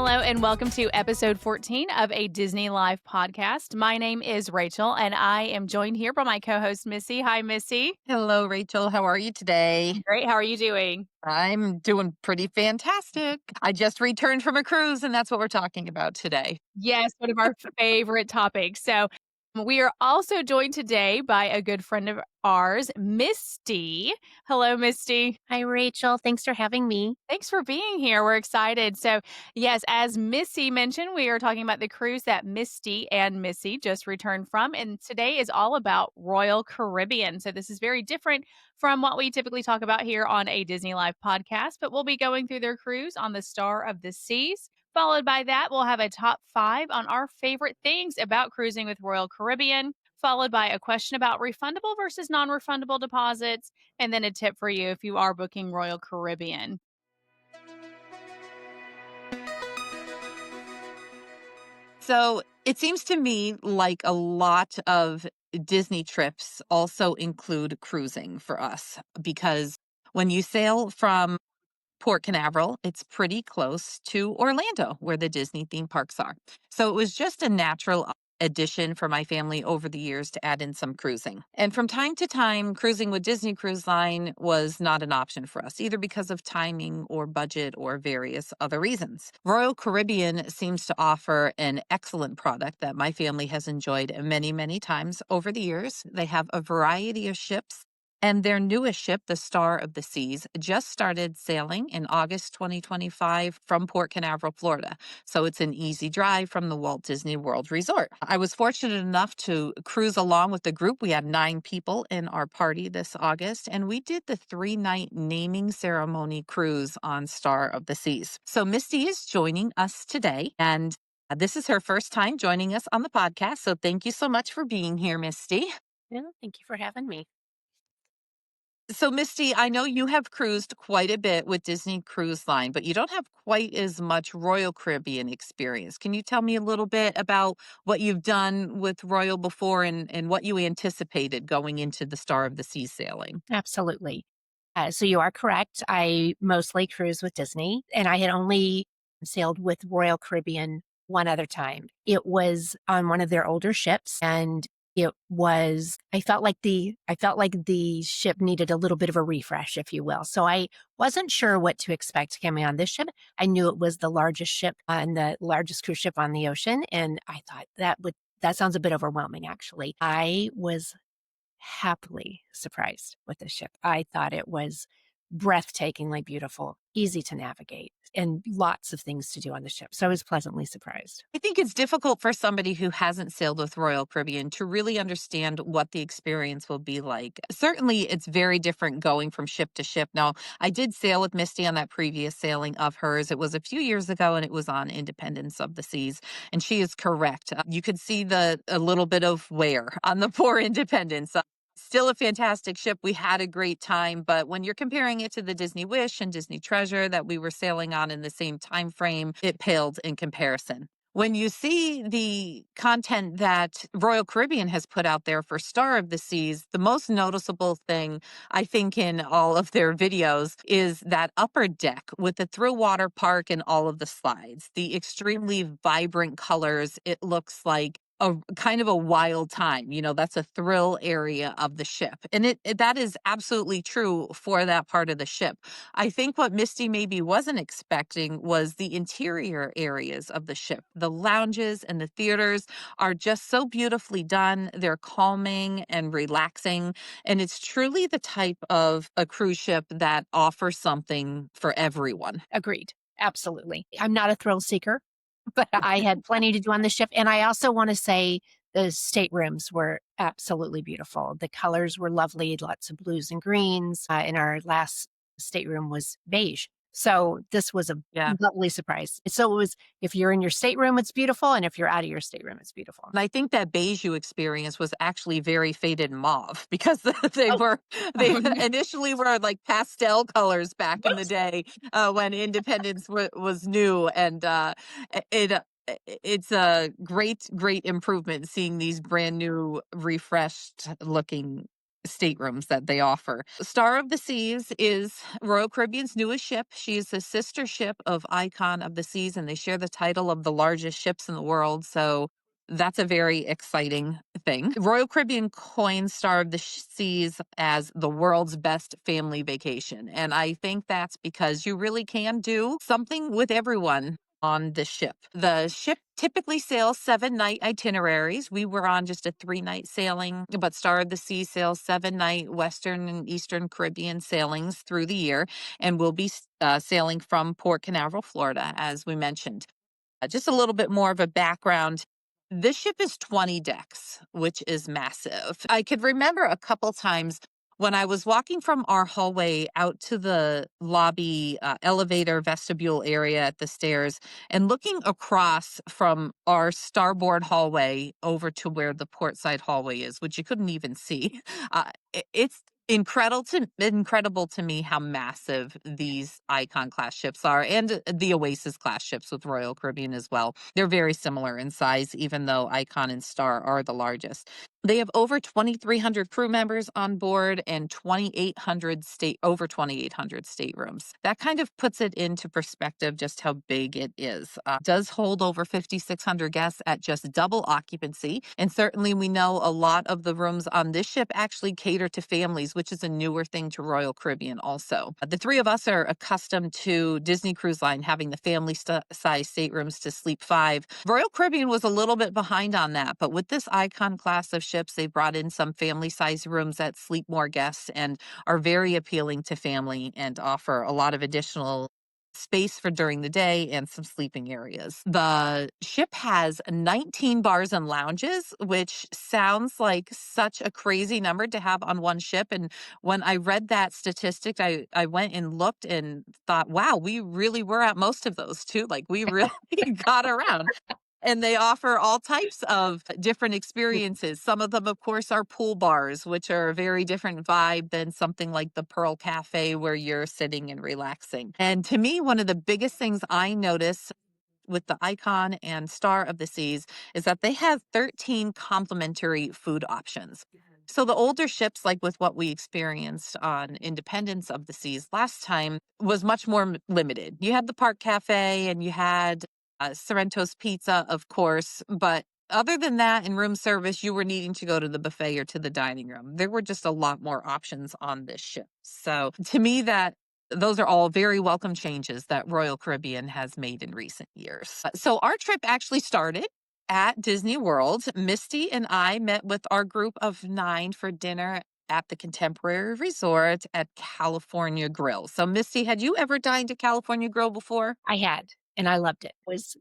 Hello and welcome to episode 14 of a Disney Live podcast. My name is Rachel and I am joined here by my co-host Missy. Hi, Missy. Hello, Rachel. How are you today? Great. How are you doing? I'm doing pretty fantastic. I just returned from a cruise, and that's what we're talking about today. Yes, one of our favorite topics. So we are also joined today by a good friend of ours, Misty. Hello, Misty. Hi, Rachel. Thanks for having me. Thanks for being here. We're excited. So, yes, as Missy mentioned, we are talking about the cruise that Misty and Missy just returned from. And today is all about Royal Caribbean. So, this is very different from what we typically talk about here on a Disney Live podcast, but we'll be going through their cruise on the Star of the Seas. Followed by that, we'll have a top 5 on our favorite things about cruising with Royal Caribbean, followed by a question about refundable versus non refundable deposits, and then a tip for you if you are booking Royal Caribbean. So it seems to me like a lot of Disney trips also include cruising for us because when you sail from Port Canaveral, it's pretty close to Orlando, where the Disney theme parks are. So it was just a natural addition for my family over the years to add in some cruising. And from time to time, cruising with Disney Cruise Line was not an option for us, either because of timing or budget or various other reasons. Royal Caribbean seems to offer an excellent product that my family has enjoyed many, many times over the years. They have a variety of ships. And their newest ship, the Star of the Seas, just started sailing in August 2025 from Port Canaveral, Florida. So it's an easy drive from the Walt Disney World Resort. I was fortunate enough to cruise along with the group. We had 9 people in our party this August, and we did the 3-night naming ceremony cruise on Star of the Seas. So Misty is joining us today, and this is her first time joining us on the podcast. So thank you so much for being here, Misty. Yeah, thank you for having me. So, Misty, I know you have cruised quite a bit with Disney Cruise Line, but you don't have quite as much Royal Caribbean experience. Can you tell me a little bit about what you've done with Royal before and what you anticipated going into the Star of the Sea sailing? Absolutely. So you are correct. I mostly cruise with Disney, and I had only sailed with Royal Caribbean one other time. It was on one of their older ships, and I felt like the ship needed a little bit of a refresh, if you will. So I wasn't sure what to expect coming on this ship. I knew it was the largest ship and the largest cruise ship on the ocean. And I thought that sounds a bit overwhelming, actually. I was happily surprised with the ship. I thought it was breathtakingly beautiful, easy to navigate, and lots of things to do on the ship. So I was pleasantly surprised. I think it's difficult for somebody who hasn't sailed with Royal Caribbean to really understand what the experience will be like. Certainly, it's very different going from ship to ship. Now, I did sail with Misty on that previous sailing of hers. It was a few years ago, and it was on Independence of the Seas. And she is correct. You could see a little bit of wear on the poor Independence. Still a fantastic ship. We had a great time, but when you're comparing it to the Disney Wish and Disney Treasure that we were sailing on in the same time frame, it paled in comparison. When you see the content that Royal Caribbean has put out there for Star of the Seas, the most noticeable thing, I think, in all of their videos is that upper deck with the thrill water park and all of the slides. The extremely vibrant colors, it looks like a kind of a wild time. That's a thrill area of the ship. And that is absolutely true for that part of the ship. I think what Misty maybe wasn't expecting was the interior areas of the ship. The lounges and the theaters are just so beautifully done. They're calming and relaxing. And it's truly the type of a cruise ship that offers something for everyone. Agreed. Absolutely. I'm not a thrill seeker, but I had plenty to do on the ship. And I also want to say the staterooms were absolutely beautiful. The colors were lovely, lots of blues and greens. And our last stateroom was beige. So this was a lovely surprise. So it was, if you're in your stateroom, it's beautiful. And if you're out of your stateroom, it's beautiful. And I think that beige you experience was actually very faded mauve because they initially were like pastel colors back in the day when Independence was new. And it's a great improvement seeing these brand new refreshed looking staterooms that they offer. Star of the Seas is Royal Caribbean's newest ship. She is the sister ship of Icon of the Seas, and they share the title of the largest ships in the world. So that's a very exciting thing. Royal Caribbean coins Star of the Seas as the world's best family vacation. And I think that's because you really can do something with everyone on the ship. The ship typically sails 7-night itineraries. We were on just a 3-night sailing, but Star of the Sea sails 7-night Western and Eastern Caribbean sailings through the year, and we'll be sailing from Port Canaveral, Florida, as we mentioned. Just a little bit more of a background. This ship is 20 decks, which is massive. I could remember a couple times when I was walking from our hallway out to the lobby elevator vestibule area at the stairs and looking across from our starboard hallway over to where the portside hallway is, which you couldn't even see. It's incredible to me how massive these Icon class ships are, and the Oasis class ships with Royal Caribbean as well. They're very similar in size, even though Icon and Star are the largest. They have over 2,300 crew members on board and 2,800 staterooms. That kind of puts it into perspective just how big it is. Does hold over 5,600 guests at just double occupancy. And certainly we know a lot of the rooms on this ship actually cater to families, which is a newer thing to Royal Caribbean also. The three of us are accustomed to Disney Cruise Line having the family size staterooms to sleep 5. Royal Caribbean was a little bit behind on that, but with this Icon class of ships, they brought in some family size rooms that sleep more guests and are very appealing to family and offer a lot of additional space for during the day and some sleeping areas. The ship has 19 bars and lounges, which sounds like such a crazy number to have on one ship. And when I read that statistic, I went and looked and thought, wow, we really were at most of those too. Like we really got around. And they offer all types of different experiences. Some of them, of course, are pool bars, which are a very different vibe than something like the Pearl Cafe where you're sitting and relaxing. And to me, one of the biggest things I notice with the Icon and Star of the Seas is that they have 13 complimentary food options. So the older ships, like with what we experienced on Independence of the Seas last time, was much more limited. You had the Park Cafe and you had Sorrento's Pizza, of course, but other than that, in room service, you were needing to go to the buffet or to the dining room. There were just a lot more options on this ship. So to me, that those are all very welcome changes that Royal Caribbean has made in recent years. So our trip actually started at Disney World. Misty and I met with our group of 9 for dinner at the Contemporary Resort at California Grill. So Misty, had you ever dined at California Grill before? I had, and I loved it.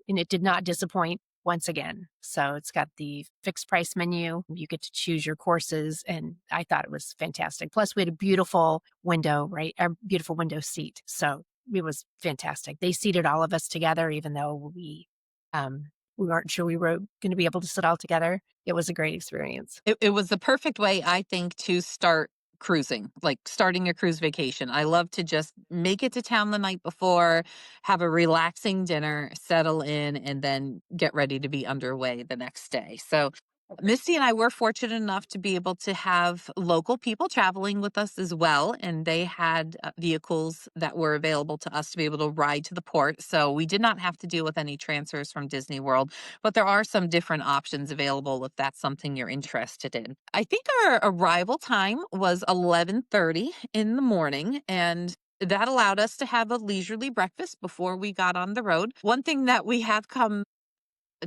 And it did not disappoint once again. So it's got the fixed price menu. You get to choose your courses, and I thought it was fantastic. Plus, we had a beautiful window, right? A beautiful window seat. So it was fantastic. They seated all of us together, even though we weren't sure we were going to be able to sit all together. It was a great experience. It was the perfect way, I think, to start cruising, like starting your cruise vacation. I love to just make it to town the night before, have a relaxing dinner, settle in, and then get ready to be underway the next day. So Misty and I were fortunate enough to be able to have local people traveling with us as well. And they had vehicles that were available to us to be able to ride to the port. So we did not have to deal with any transfers from Disney World, but there are some different options available if that's something you're interested in. I think our arrival time was 11:30 in the morning, and that allowed us to have a leisurely breakfast before we got on the road. One thing that we have come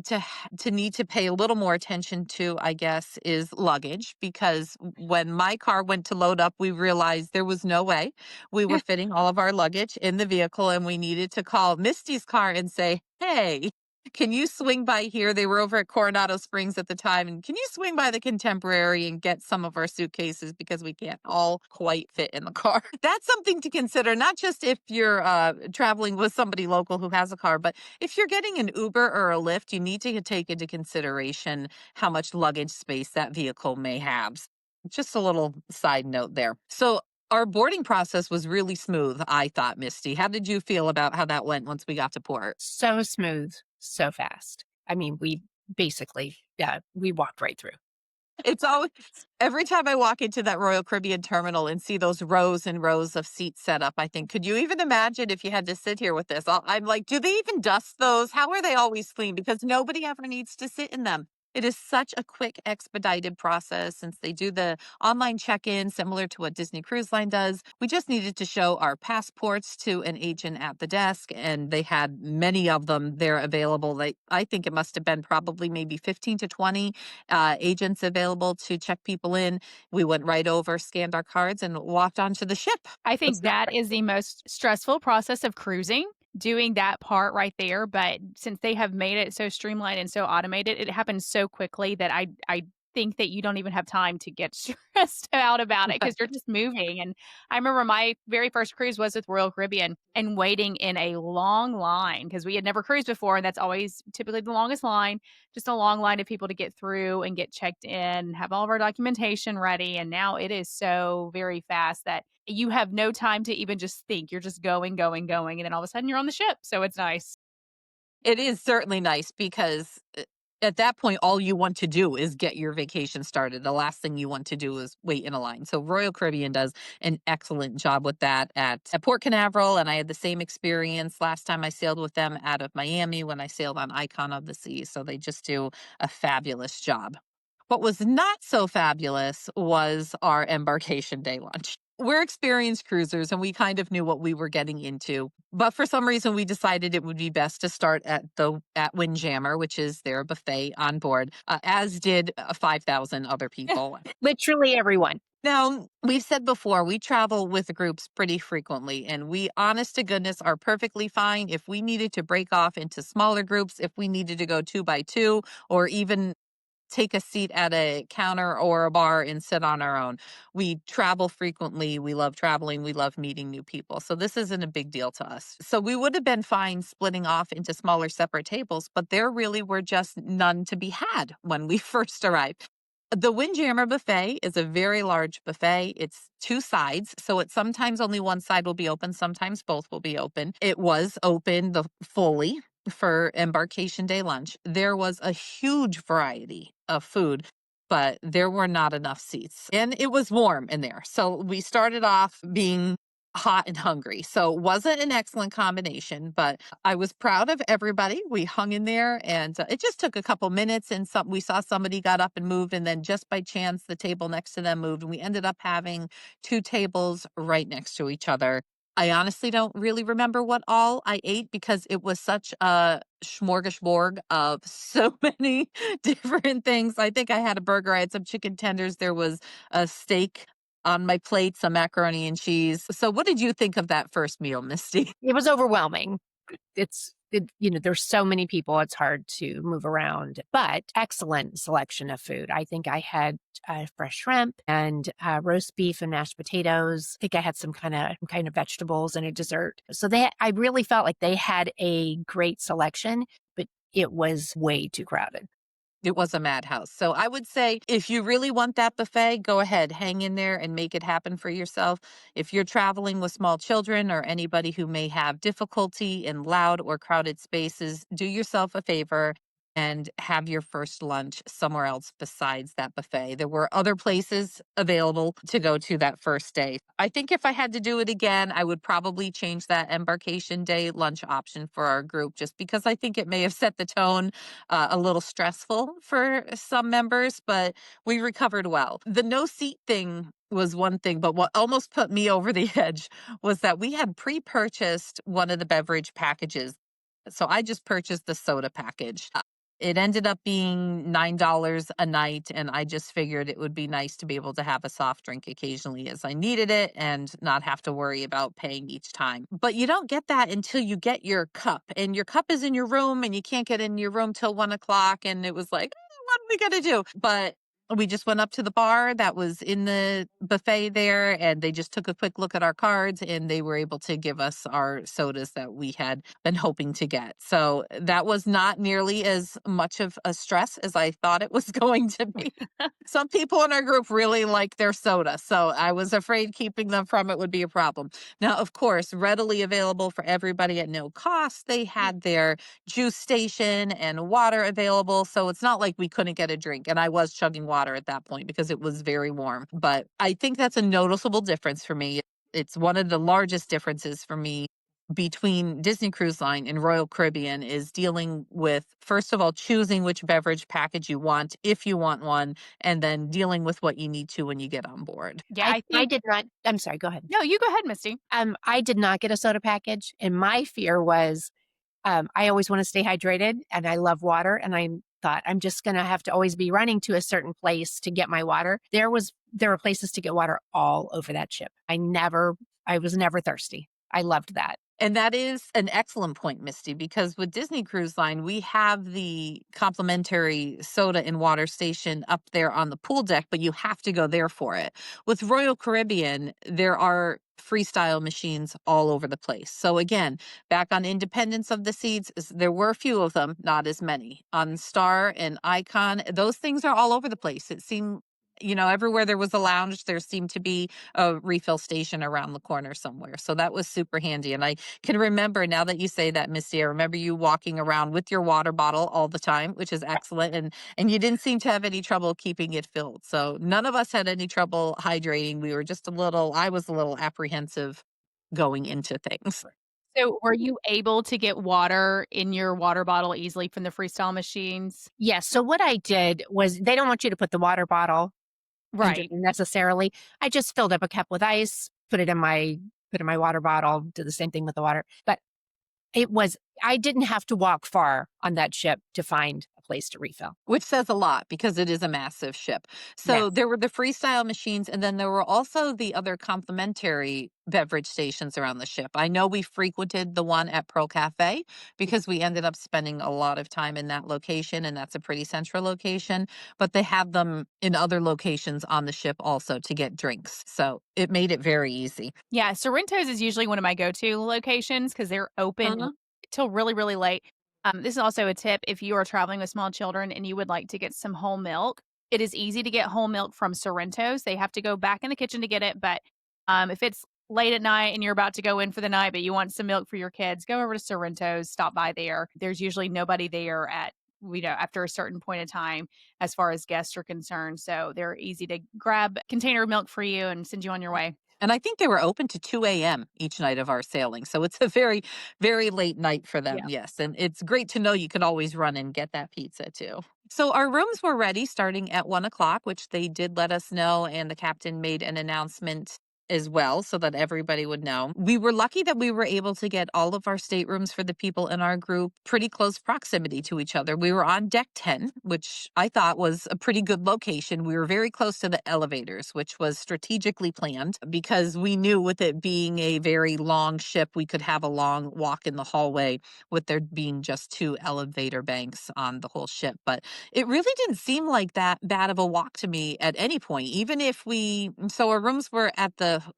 to need to pay a little more attention to, I guess, is luggage, because when my car went to load up, we realized there was no way we were fitting all of our luggage in the vehicle, and we needed to call Misty's car and say, "Hey, can you swing by here?" They were over at Coronado Springs at the time, and "Can you swing by the Contemporary and get some of our suitcases because we can't all quite fit in the car?" That's something to consider, not just if you're traveling with somebody local who has a car, but if you're getting an Uber or a Lyft, you need to take into consideration how much luggage space that vehicle may have. Just a little side note there. So our boarding process was really smooth, I thought, Misty. How did you feel about how that went once we got to port? So smooth, so fast. I mean, we basically, yeah, we walked right through. It's always every time I walk into that Royal Caribbean terminal and see those rows and rows of seats set up, I think, could you even imagine if you had to sit here with this? I'm like, do they even dust those? How are they always clean? Because nobody ever needs to sit in them. It is such a quick, expedited process since they do the online check in, similar to what Disney Cruise Line does. We just needed to show our passports to an agent at the desk, and they had many of them there available. I think it must have been probably maybe 15 to 20 agents available to check people in. We went right over, scanned our cards, and walked onto the ship. I think that is the most stressful process of cruising, doing that part right there, but since they have made it so streamlined and so automated, it happens so quickly that I think that you don't even have time to get stressed out about it because 'cause you're just moving, and I remember my very first cruise was with Royal Caribbean and waiting in a long line because we had never cruised before, and that's always typically the longest line, just a long line of people to get through and get checked in, and have all of our documentation ready, and now it is so very fast that you have no time to even just think. You're just going, going, going, and then all of a sudden you're on the ship, so it's nice. It is certainly nice because at that point, all you want to do is get your vacation started. The last thing you want to do is wait in a line. So Royal Caribbean does an excellent job with that at Port Canaveral, and I had the same experience last time I sailed with them out of Miami when I sailed on Icon of the Sea. So they just do a fabulous job. What was not so fabulous was our embarkation day lunch. We're experienced cruisers and we kind of knew what we were getting into. But for some reason we decided it would be best to start at Windjammer, which is their buffet on board, as did 5,000 other people. Literally everyone. Now, we've said before, we travel with groups pretty frequently, and we, honest to goodness, are perfectly fine if we needed to break off into smaller groups, if we needed to go two by two, or even take a seat at a counter or a bar and sit on our own. We travel frequently. We love traveling. We love meeting new people. So this isn't a big deal to us. So we would have been fine splitting off into smaller separate tables, but there really were just none to be had when we first arrived. The Windjammer buffet is a very large buffet. It's two sides, so it's sometimes only one side will be open, sometimes both will be open. It was open fully for embarkation day lunch. There was a huge variety of food, but there were not enough seats. And it was warm in there. So we started off being hot and hungry. So it wasn't an excellent combination, but I was proud of everybody. We hung in there and it just took a couple minutes and we saw somebody got up and moved and then just by chance the table next to them moved and we ended up having two tables right next to each other. I honestly don't really remember what all I ate because it was such a smorgasbord of so many different things. I think I had a burger, I had some chicken tenders, there was a steak on my plate, some macaroni and cheese. So what did you think of that first meal, Misty? It was overwhelming. There's so many people, it's hard to move around, but excellent selection of food. I think I had fresh shrimp and roast beef and mashed potatoes. I think I had some kind of vegetables and a dessert. So I really felt like they had a great selection, but it was way too crowded. It was a madhouse. So I would say if you really want that buffet, go ahead, hang in there and make it happen for yourself. If you're traveling with small children or anybody who may have difficulty in loud or crowded spaces, do yourself a favor and have your first lunch somewhere else besides that buffet. There were other places available to go to that first day. I think if I had to do it again, I would probably change that embarkation day lunch option for our group just because I think it may have set the tone a little stressful for some members, but we recovered well. The no seat thing was one thing, but what almost put me over the edge was that we had pre purchased one of the beverage packages. So I just purchased the soda package. It ended up being $9 a night, and I just figured it would be nice to be able to have a soft drink occasionally as I needed it and not have to worry about paying each time. But you don't get that until you get your cup, and your cup is in your room, and you can't get in your room till 1 o'clock. And it was like, what are we going to do? But we just went up to the bar that was in the buffet there, and they just took a quick look at our cards and they were able to give us our sodas that we had been hoping to get. So that was not nearly as much of a stress as I thought it was going to be. Some people in our group really like their soda, so I was afraid keeping them from it would be a problem. Now, of course, readily available for everybody at no cost, they had their juice station and water available. So it's not like we couldn't get a drink. And I was chugging water water at that point because it was very warm. But I think that's a noticeable difference for me. It's one of the largest differences for me between Disney Cruise Line and Royal Caribbean is dealing with, first of all, choosing which beverage package you want, if you want one, and then dealing with what you need to when you get on board. Yeah, I I I think did not I'm sorry, go ahead. No, you go ahead, Misty. I did not get a soda package, and my fear was, I always wanna stay hydrated, and I love water, and I thought, "I'm just gonna have to always be running to a certain place to get my water." There were places to get water all over that ship. I was never thirsty. I loved that. And that is an excellent point, Misty, because with Disney Cruise Line, we have the complimentary soda and water station up there on the pool deck, but you have to go there for it. With Royal Caribbean, there are freestyle machines all over the place. So again, back on Independence of the Seas, there were a few of them, not as many. On Star and Icon, those things are all over the place. It seemed, everywhere there was a lounge, there seemed to be a refill station around the corner somewhere. So that was super handy. And I can remember now that you say that, Missy, I remember you walking around with your water bottle all the time, which is excellent. And you didn't seem to have any trouble keeping it filled. So none of us had any trouble hydrating. We were just I was a little apprehensive going into things. So, were you able to get water in your water bottle easily from the freestyle machines? Yes, so what I did was they don't want you to put the water bottle under Right. necessarily. I just filled up a cup with ice, put in my water bottle, did the same thing with the water, but it was I didn't have to walk far on that ship to find a place to refill. Which says a lot because it is a massive ship. So Yes. there were the freestyle machines, and then there were also the other complimentary beverage stations around the ship. I know we frequented the one at Pearl Cafe because we ended up spending a lot of time in that location, and that's a pretty central location. But they have them in other locations on the ship also to get drinks. So it made it very easy. Yeah, Sorrento's is usually one of my go-to locations because 'cause they're open Uh-huh. till really, really late. This is also a tip if you are traveling with small children and you would like to get some whole milk. It is easy to get whole milk from Sorrento's. They have to go back in the kitchen to get it, but, if it's late at night and you're about to go in for the night, but you want some milk for your kids, go over to Sorrento's, stop by there. There's usually nobody there at after a certain point in time as far as guests are concerned, so they're easy to grab a container of milk for you and send you on your way. And I think they were open to 2 a.m. each night of our sailing. So it's a very, very late night for them. Yeah. Yes. And it's great to know you could always run and get that pizza too. So our rooms were ready starting at 1 o'clock, which they did let us know. And the captain made an announcement as well so that everybody would know. We were lucky that we were able to get all of our staterooms for the people in our group pretty close proximity to each other. We were on deck 10, which I thought was a pretty good location. We were very close to the elevators, which was strategically planned because we knew with it being a very long ship, we could have a long walk in the hallway with there being just two elevator banks on the whole ship. But it really didn't seem like that bad of a walk to me at any point, even if so our rooms were at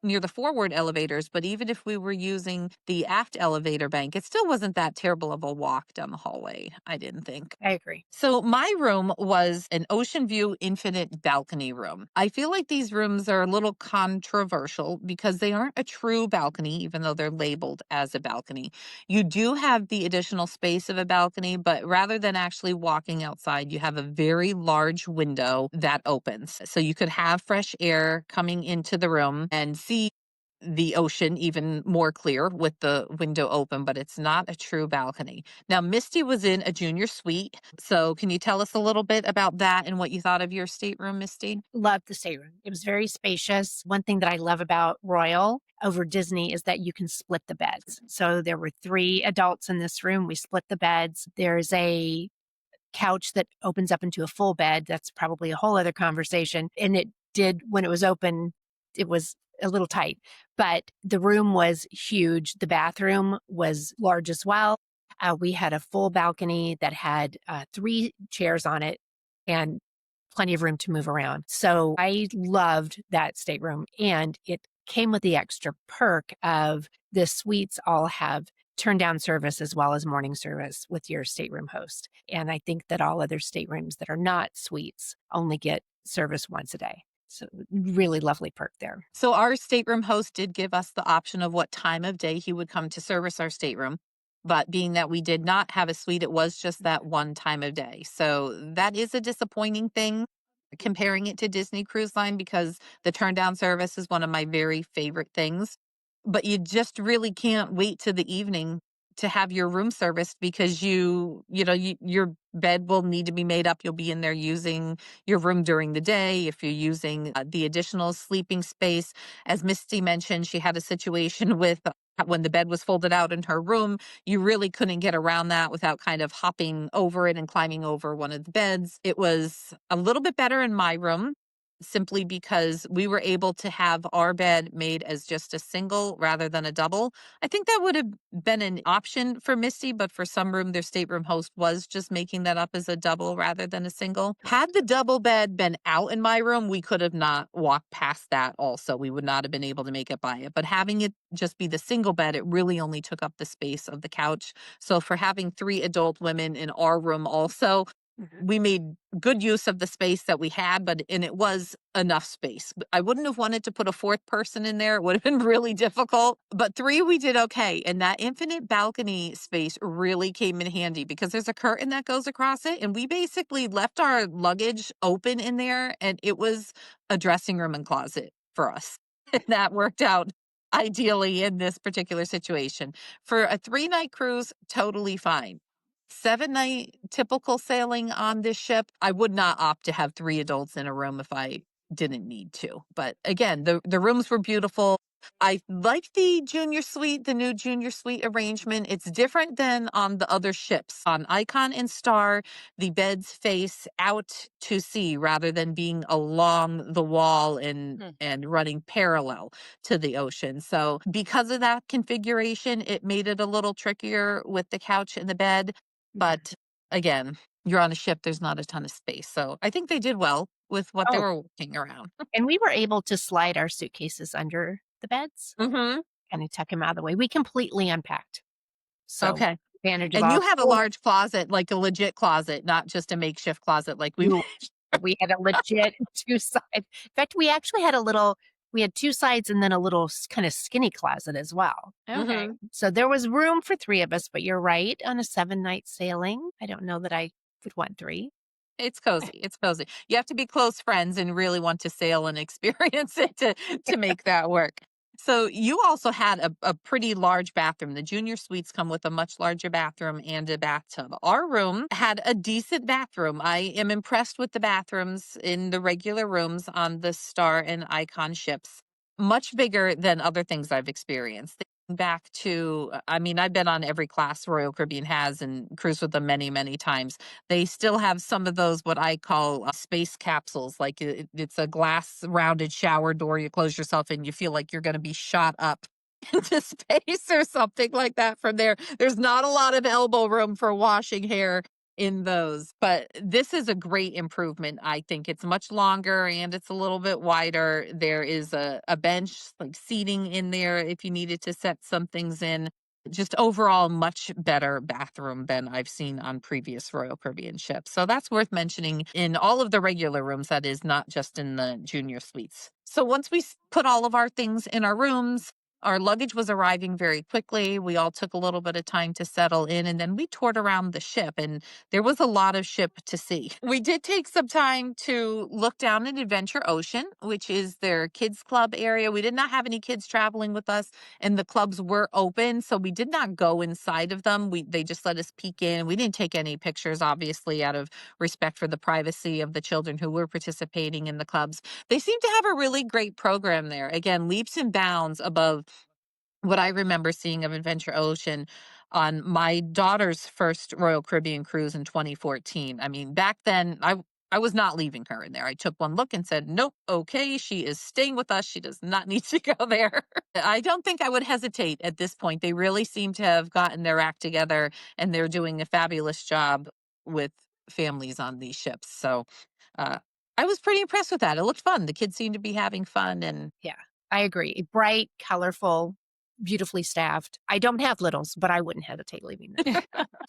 near the forward elevators, but even if we were using the aft elevator bank, it still wasn't that terrible of a walk down the hallway, I didn't think. I agree. So my room was an ocean view infinite balcony room. I feel like these rooms are a little controversial because they aren't a true balcony, even though they're labeled as a balcony. You do have the additional space of a balcony, but rather than actually walking outside, you have a very large window that opens. So you could have fresh air coming into the room and see the ocean even more clear with the window open, but it's not a true balcony. Now, Misty was in a junior suite. So, can you tell us a little bit about that and what you thought of your stateroom, Misty? Loved the stateroom. It was very spacious. One thing that I love about Royal over Disney is that you can split the beds. So there were 3 adults in this room. We split the beds. There's a couch that opens up into a full bed. That's probably a whole other conversation. And it did, when it was open, it was a little tight, but the room was huge. The bathroom was large as well. We had a full balcony that had 3 chairs on it and plenty of room to move around. So I loved that stateroom. And it came with the extra perk of the suites all have turn down service as well as morning service with your stateroom host. And I think that all other staterooms that are not suites only get service once a day. So really lovely perk there. So, our stateroom host did give us the option of what time of day he would come to service our stateroom. But being that we did not have a suite, it was just that one time of day. So, that is a disappointing thing. comparing it to Disney Cruise Line because the turn down service is one of my very favorite things. But you just really can't wait to the evening to have your room serviced because your bed will need to be made up. You'll be in there using your room during the day. If you're using the additional sleeping space, as Misty mentioned, she had a situation with when the bed was folded out in her room, you really couldn't get around that without kind of hopping over it and climbing over one of the beds. It was a little bit better in my room simply because we were able to have our bed made as just a single rather than a double. I think that would have been an option for Misty, but for some room, their stateroom host was just making that up as a double rather than a single. Had the double bed been out in my room, we could have not walked past that also. We would not have been able to make it by it. But having it just be the single bed, it really only took up the space of the couch. So for having three adult women in our room also, Mhm. we made good use of the space that we had, and it was enough space. I wouldn't have wanted to put a fourth person in there. It would have been really difficult. But three, we did okay. And that infinite balcony space really came in handy because there's a curtain that goes across it. And we basically left our luggage open in there, and it was a dressing room and closet for us. And that worked out ideally in this particular situation. For a 3-night cruise, totally fine. 7-night typical sailing on this ship, I would not opt to have 3 adults in a room if I didn't need to. But again, the rooms were beautiful. I like the junior suite, the new junior suite arrangement. It's different than on the other ships. On Icon and Star, the beds face out to sea rather than being along the wall and Hmm. and running parallel to the ocean. So because of that configuration, it made it a little trickier with the couch and the bed. Mhm. But again, you're on a ship, there's not a ton of space. So I think they did well with what they Oh, were working around. and we were able to slide our suitcases under the beds, Mhm. kinda tuck them out of the way. We completely unpacked. So, Okay. advantage of And you our have a full large closet, like a legit closet, not just a makeshift closet like we view. We had a legit 2 side in fact, we actually had we had 2 sides and then a little kinda skinny closet as well. Okay. Mhm. So there was room for 3 of us, but you're right, on a 7-night sailing, I don't know that I would want 3. It's cozy, it's cozy. You have to be close friends and really want to sail and experience it to make that work. So you also had a pretty large bathroom. The junior suites come with a much larger bathroom and a bathtub. Our room had a decent bathroom. I am impressed with the bathrooms in the regular rooms on the Star and Icon ships. Much bigger than other things I've experienced. Thinking back to, I mean, I've been on every class Royal Caribbean has and cruised with them many, many times. They still have some of those, what I call space capsules. Like it's a glass rounded shower door. You close yourself and you feel like you're going to be shot up into space or something like that from there. There's not a lot of elbow room for washing hair in those, but this is a great improvement. I think it's much longer and it's a little bit wider. There is a bench, like seating in there if you needed to set some things in. Just overall much better bathroom than I've seen on previous Royal Caribbean ships. So that's worth mentioning in all of the regular rooms, that is not just in the junior suites. So once we put all of our things in our rooms, our luggage was arriving very quickly. We all took a little bit of time to settle in and then we toured around the ship and there was a lot of ship to see. We did take some time to look down at Adventure Ocean, which is their kids club area. We did not have any kids traveling with us and the clubs were open, so we did not go inside of them. They just let us peek in. We didn't take any pictures, obviously, out of respect for the privacy of the children who were participating in the clubs. They seem to have a really great program there. Again, leaps and bounds above what I remember seeing of Adventure Ocean on my daughter's first Royal Caribbean cruise in 2014. I mean, back then I was not leaving her in there. I took one look and said, "Nope, okay, she is staying with us. She does not need to go there." I don't think I would hesitate at this point. They really seem to have gotten their act together and they're doing a fabulous job with families on these ships. So, uh, I was pretty impressed with that. It looked fun. The kids seemed to be having fun and Yeah, I agree. Bright, colorful, beautifully staffed. I don't have littles, but I wouldn't hesitate leaving them.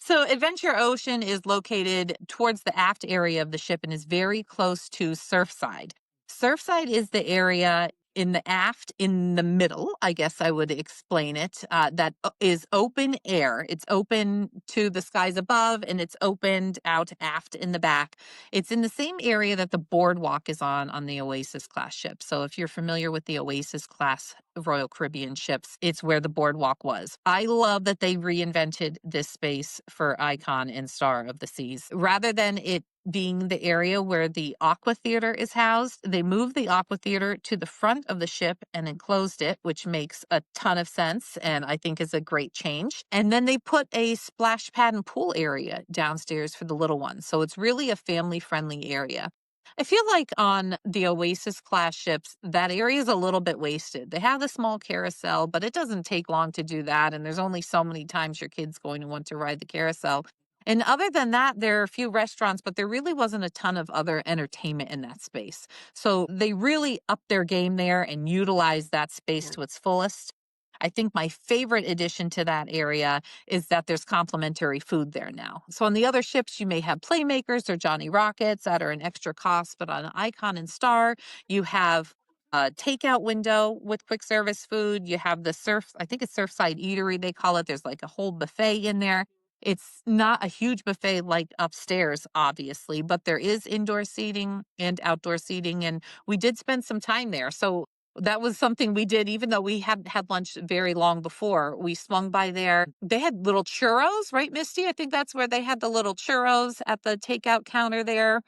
So Adventure Ocean is located towards the aft area of the ship and is very close to Surfside. Surfside is the area in the aft in the middle, I guess I would explain it, that is open air. It's open to the skies above and it's opened out aft in the back. It's in the same area that the boardwalk is on the Oasis class ship. So if you're familiar with the Oasis class Royal Caribbean ships, it's where the boardwalk was. I love that they reinvented this space for Icon and Star of the Seas. Rather than it being the area where the Aqua Theater is housed, they moved the Aqua Theater to the front of the ship and enclosed it, which makes a ton of sense and I think is a great change. And then they put a splash pad and pool area downstairs for the little ones. So it's really a family friendly area. I feel like on the Oasis class ships, that area is a little bit wasted. They have the small carousel, but it doesn't take long to do that. And there's only so many times your kid's going to want to ride the carousel. And other than that, there are a few restaurants, but there really wasn't a ton of other entertainment in that space. So they really upped their game there and utilized that space Yeah. to its fullest. I think my favorite addition to that area is that there's complimentary food there now. So on the other ships, you may have Playmakers or Johnny Rockets that are an extra cost, but on Icon and Star, you have a takeout window with quick service food. You have the I think it's Surfside Eatery, they call it. There's like a whole buffet in there. It's not a huge buffet like upstairs, obviously, but there is indoor seating and outdoor seating. And we did spend some time there. So that was something we did, even though we hadn't had lunch very long before. We swung by there. They had little churros, right, Misty? I think that's where they had the little churros at the takeout counter there.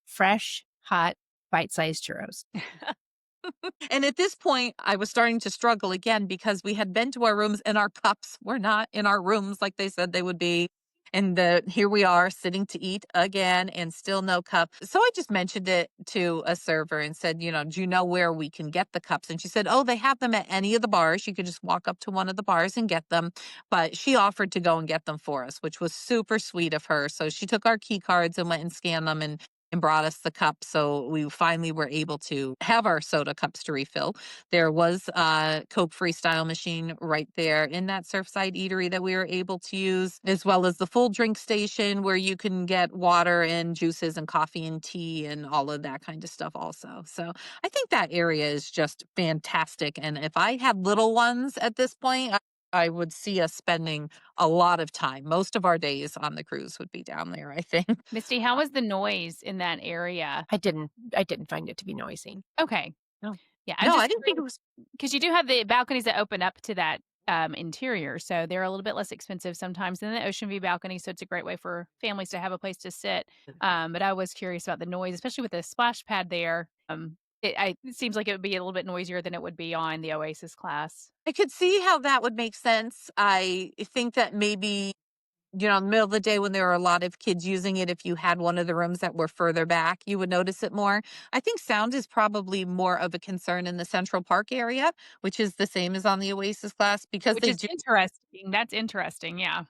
Fresh, hot, bite-sized churros. And at this point, I was starting to struggle again because we had been to our rooms and our cups were not in our rooms like they said they would be. And here we are sitting to eat again and still no cup. So I just mentioned it to a server and said, do you know where we can get the cups? And she said, oh, they have them at any of the bars. You could just walk up to one of the bars and get them. But she offered to go and get them for us, which was super sweet of her. So she took our key cards and went and scanned them and brought us the cup. So we finally were able to have our soda cups to refill. There was a Coke Freestyle machine right there in that Surfside Eatery that we were able to use, as well as the full drink station where you can get water and juices and coffee and tea and all of that kind of stuff also. So I think that area is just fantastic. And if I had little ones at this point, I would see us spending a lot of time. Most of our days on the cruise would be down there, I think. Misty, how was the noise in that area? I didn't find it to be noisy. Okay. No. Yeah, I'm No, I just didn't think it curious was. because you do have the balconies that open up to that, interior, so they're a little bit less expensive sometimes than the ocean view balcony, so it's a great way for families to have a place to sit. But I was curious about the noise, especially with the splash pad there. It seems like it would be a little bit noisier than it would be on the Oasis class. I could see how that would make sense. I think that maybe, in the middle of the day when there were a lot of kids using it, if you had one of the rooms that were further back, you would notice it more. I think sound is probably more of a concern in the Central Park area, which is the same as on the Oasis class because Which is interesting. That's interesting, yeah.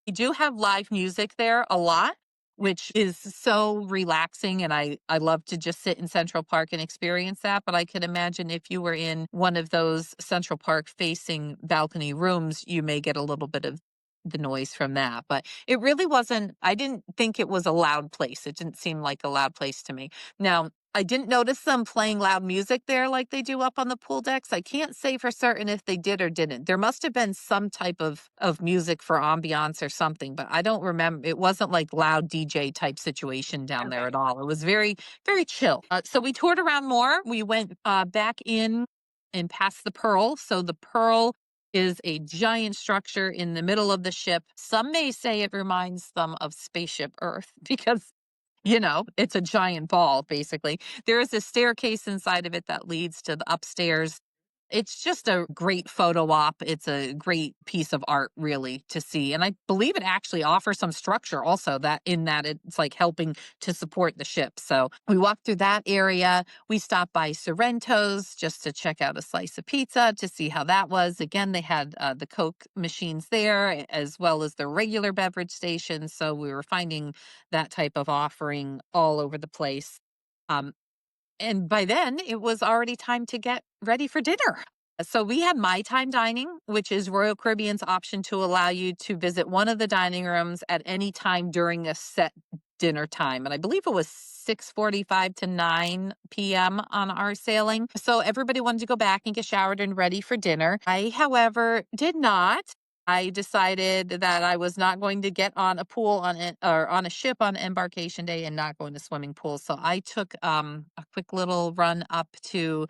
we do have live music there a lot, which is so relaxing. And I love to just sit in Central Park and experience that. But I could imagine if you were in one of those Central Park facing balcony rooms, you may get a little bit of the noise from that. But it really wasn't, I didn't think it was a loud place. It didn't seem like a loud place to me. Now, I didn't notice them playing loud music there like they do up on the pool decks. I can't say for certain if they did or didn't. There must have been some type of music for ambiance or something, but I don't remember. It wasn't like loud DJ type situation down there Okay. at all. It was very, very chill. So we toured around more. We went back in and past the Pearl. So the Pearl is a giant structure in the middle of the ship. Some may say it reminds them of Spaceship Earth because it's a giant ball, basically. There is a staircase inside of it that leads to the upstairs. It's just a great photo op. It's a great piece of art, really, to see. And I believe it actually offers some structure also that in that it's like helping to support the ship. So we walked through that area. We stopped by Sorrento's just to check out a slice of pizza to see how that was. Again, they had the Coke machines there as well as the regular beverage stations. So we were finding that type of offering all over the place. Um, and by then, it was already time to get ready for dinner. So we had My Time Dining, which is Royal Caribbean's option to allow you to visit one of the dining rooms at any time during a set dinner time, and I believe it was 6:45 to 9 p.m. on our sailing. So everybody wanted to go back and get showered and ready for dinner. I, however, did not. I decided that I was not going to get on a pool on it or on a ship on embarkation day and not go into swimming pools. So I took a quick little run up to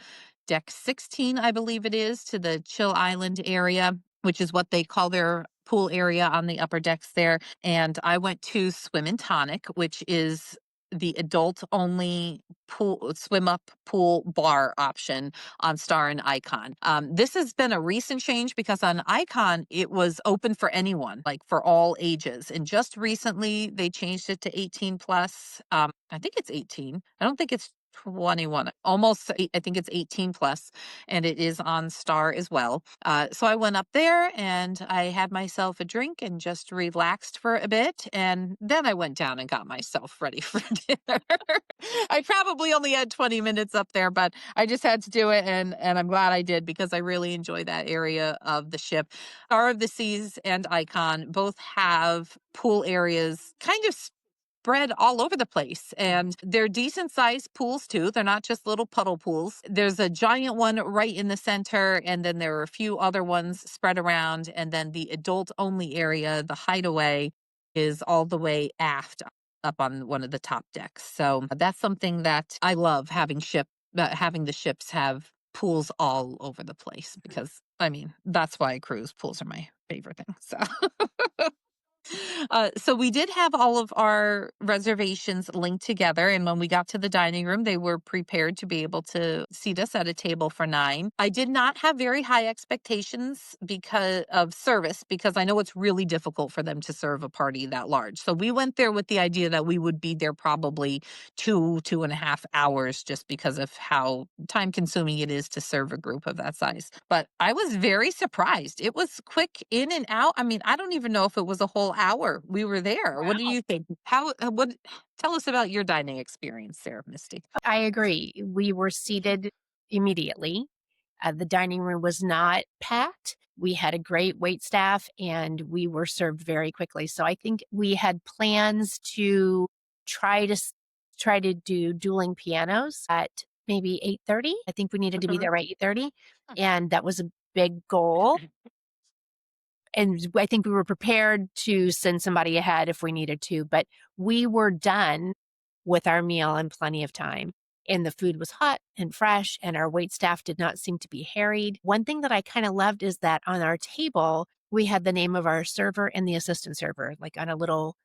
deck 16, I believe it is, to the Chill Island area, which is what they call their pool area on the upper decks there. And I went to Swim and Tonic, which is the adult only pool swim up pool bar option on Star and Icon. This has been a recent change because on Icon it was open for anyone, like for all ages. And just recently they changed it to 18 plus. I think it's 18. I don't think it's 21. Almost, I think it's 18 plus, and it is on Star as well. So I went up there and I had myself a drink and just relaxed for a bit. And then I went down and got myself ready for dinner. I probably only had 20 minutes up there, but I just had to do it. And I'm glad I did because I really enjoy that area of the ship. Star of the Seas and Icon both have pool areas kind of spread all over the place. And they're decent sized pools too. They're not just little puddle pools. There's a giant one right in the center, and then there are a few other ones spread around. And then the adult only area, the hideaway, is all the way aft up on one of the top decks. So that's something that I love having the ships have pools all over the place because I mean, that's why I cruise. Pools are my favorite thing. So so we did have all of our reservations linked together, and when we got to the dining room, they were prepared to be able to seat us at a table for nine. I did not have very high expectations because of service, because I know it's really difficult for them to serve a party that large. So we went there with the idea that we would be there probably 2.5 hours, just because of how time consuming it is to serve a group of that size. But I was very surprised. It was quick in and out. I mean, I don't even know if it was a whole hour we were there. What do Wow. you think? How, what, tell us about your dining experience there, Misty. I agree. We were seated immediately. The dining room was not packed. We had a great wait staff and we were served very quickly. So I think we had plans to try to s- try to do dueling pianos at maybe 8:30. I think we needed to be Mhm. there by 8:30, and that was a big goal. And I think we were prepared to send somebody ahead if we needed to, but we were done with our meal in plenty of time. And the food was hot and fresh, and our wait staff did not seem to be harried. One thing that I kind of loved is that on our table, we had the name of our server and the assistant server, like on a little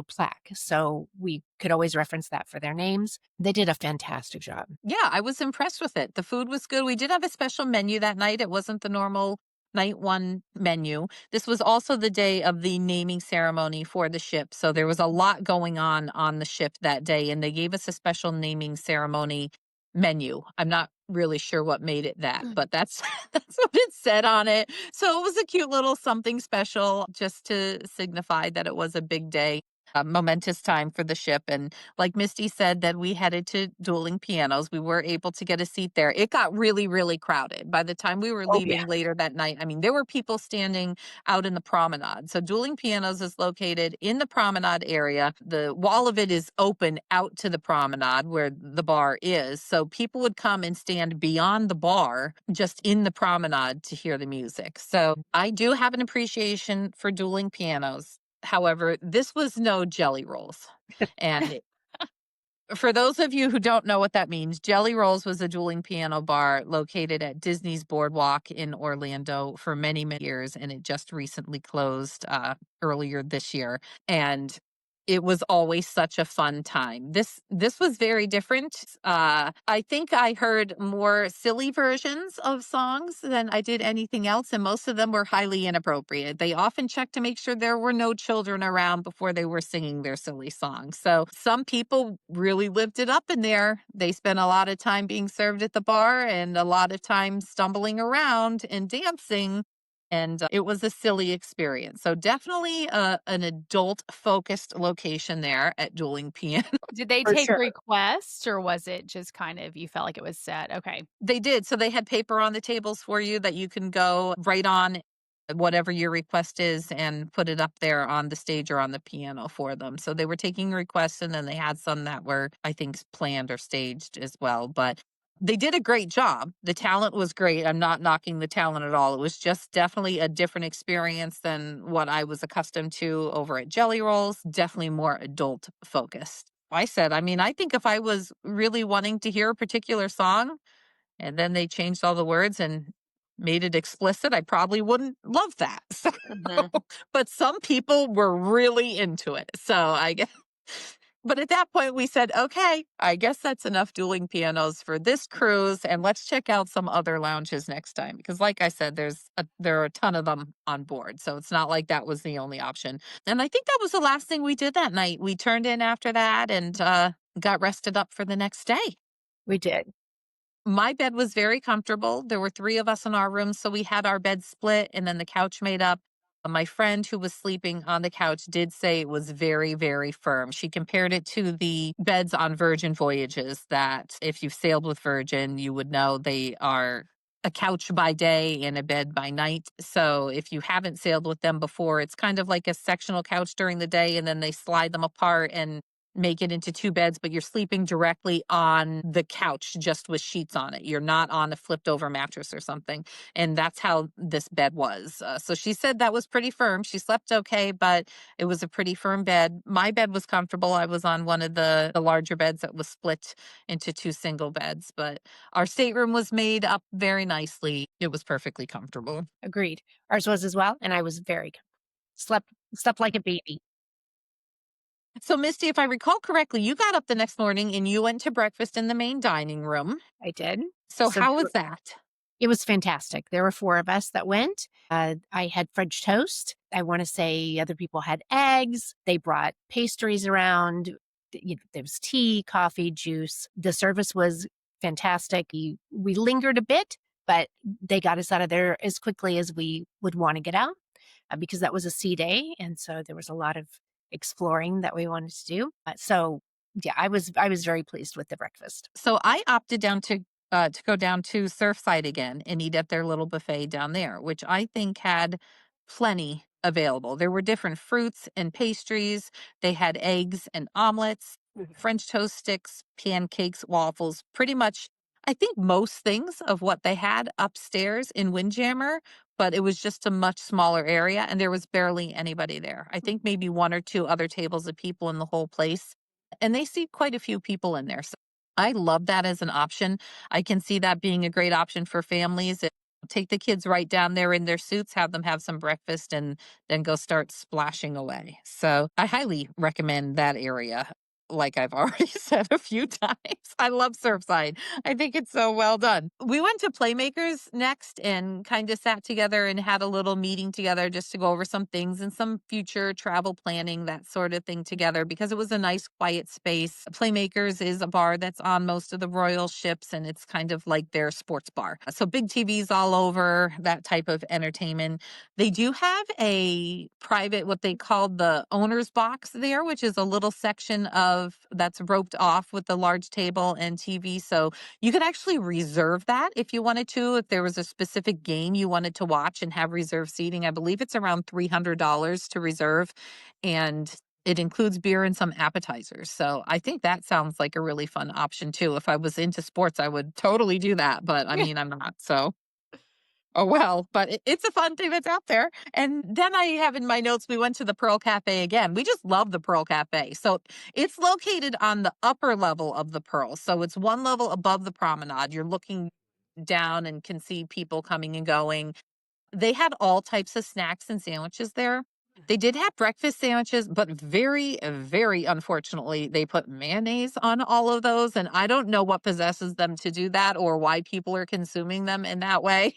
plaque. So we could always reference that for their names. They did a fantastic job. Yeah, I was impressed with it. The food was good. We did have a special menu that night. It wasn't the normal night one menu. This was also the day of the naming ceremony for the ship. So there was a lot going on the ship that day, and they gave us a special naming ceremony menu. I'm not really sure what made it that, but that's that's what it said on it. So it was a cute little something special just to signify that it was a big day. A momentous time for the ship. And like Misty said, that we headed to dueling pianos. We were able to get a seat there. It got really, really crowded. By the time we were Oh, yeah. leaving later that night, I mean, there were people standing out in the promenade. So dueling pianos is located in the promenade area. The wall of it is open out to the promenade where the bar is. So people would come and stand beyond the bar, just in the promenade, to hear the music. So I do have an appreciation for dueling pianos. However, this was no Jelly Rolls. And for those of you who don't know what that means, Jelly Rolls was a dueling piano bar located at Disney's Boardwalk in Orlando for many, many years, and it just recently closed earlier this year. And it was always such a fun time. This was very different. I think I heard more silly versions of songs than I did anything else, and most of them were highly inappropriate. They often checked to make sure there were no children around before they were singing their silly songs. So some people really lived it up in there. They spent a lot of time being served at the bar and a lot of time stumbling around and dancing, and it was a silly experience. So definitely an adult focused location there at Dueling Piano. Did they For take sure. requests or was it just kind of you felt like it was set? Okay. They did. So they had paper on the tables for you that you can go write on whatever your request is and put it up there on the stage or on the piano for them. So they were taking requests and then they had some that were, I think, planned or staged as well. But they did a great job. The talent was great. I'm not knocking the talent at all. It was just definitely a different experience than what I was accustomed to over at Jelly Rolls, definitely more adult focused. I said, I mean, I think if I was really wanting to hear a particular song, and then they changed all the words and made it explicit, I probably wouldn't love that. So, Mhm. but some people were really into it. So I guess, but at that point we said, okay, I guess that's enough dueling pianos for this cruise, and let's check out some other lounges next time. Because, like I said, there are a ton of them on board, so it's not like that was the only option. And I think that was the last thing we did that night. We turned in after that and got rested up for the next day. We did. My bed was very comfortable. There were 3 of us in our room, so we had our bed split and then the couch made up. My friend who was sleeping on the couch did say it was very, very firm. She compared it to the beds on Virgin voyages that if you've sailed with Virgin, you would know they are a couch by day and a bed by night. So if you haven't sailed with them before, it's kind of like a sectional couch during the day and then they slide them apart and make it into 2 beds, but you're sleeping directly on the couch just with sheets on it. You're not on a flipped over mattress or something. And that's how this bed was. So she said that was pretty firm. She slept okay, but it was a pretty firm bed. My bed was comfortable. I was on one of the larger beds that was split into 2 single beds, but our stateroom was made up very nicely. It was perfectly comfortable. Agreed. Ours was as well, and I was very slept like a baby. So, Misty, if I recall correctly, you got up the next morning and you went to breakfast in the main dining room. I did. So, So how was that? it was fantastic. There were 4 of us that went. I had French toast. I wanna say other people had eggs. They brought pastries around. There was tea, coffee, juice. The service was fantastic. We lingered a bit, but they got us out of there as quickly as we would wanna get out, because that was a sea day, and so there was a lot of exploring that we wanted to do. Yeah, I was very pleased with the breakfast. So, I opted down to go down to Surfside again and eat at their little buffet down there, which I think had plenty available. There were different fruits and pastries. They had eggs and omelets, French toast sticks, pancakes, waffles, pretty much, I think most things of what they had upstairs in Windjammer, but it was just a much smaller area and there was barely anybody there. I think maybe 1 or 2 other tables of people in the whole place. And they see quite a few people in there. So I love that as an option. I can see that being a great option for families. Take the kids right down there in their suits, have them have some breakfast, and then go start splashing away. So I highly recommend that area. Like I've already said a few times, I love Surfside. I think it's so well done. We went to Playmakers next and kind of sat together and had a little meeting together just to go over some things and some future travel planning, that sort of thing together because it was a nice quiet space. Playmakers is a bar that's on most of the Royal ships and it's kind of like their sports bar. So big TVs all over, that type of entertainment. They do have a private, what they call the owner's box there, which is a little section of that's roped off with the large table and TV. So you could actually reserve that if you wanted to, if there was a specific game you wanted to watch and have reserved seating. I believe it's around $300 to reserve. And it includes beer and some appetizers. So I think that sounds like a really fun option too. If I was into sports, I would totally do that. But I mean, I'm not. So oh, well, but it's a fun thing that's out there. And then I have in my notes, we went to the Pearl Cafe again. We just love the Pearl Cafe. So it's located on the upper level of the Pearl. So it's 1 level above the promenade. You're looking down and can see people coming and going. They had all types of snacks and sandwiches there. They did have breakfast sandwiches, but very, very unfortunately, they put mayonnaise on all of those. And I don't know what possesses them to do that or why people are consuming them in that way,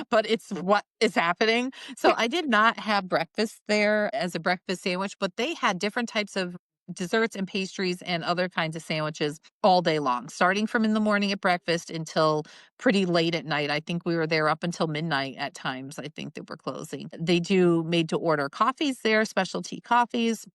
but it's what is happening. So I did not have breakfast there as a breakfast sandwich, but they had different types of desserts and pastries and other kinds of sandwiches all day long, starting from in the morning at breakfast until pretty late at night. I think we were there up until midnight at times. I think they were closing. They do made to order coffees there, specialty coffees,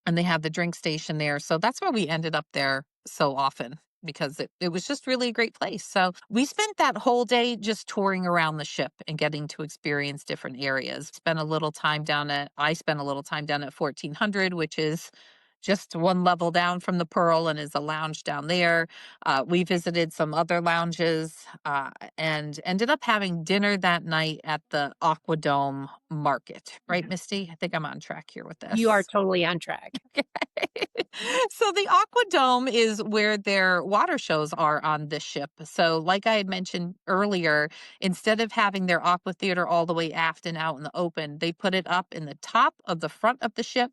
and they have the drink station there. So that's why we ended up there so often. because it was just really a great place. So we spent that whole day just touring around the ship and getting to experience different areas. I spent a little time down at 1400, which is just one level down from the Pearl and is a lounge down there. We visited some other lounges and ended up having dinner that night at the Aquadome Market. Right, Okay. Misty? I think I'm on track here with You are this. totally on track. So the Aquadome is where their water shows are on this ship. So, like I had mentioned earlier, instead of having their aqua theater all the way aft and out in the open, they put it up in the top of the front of the ship,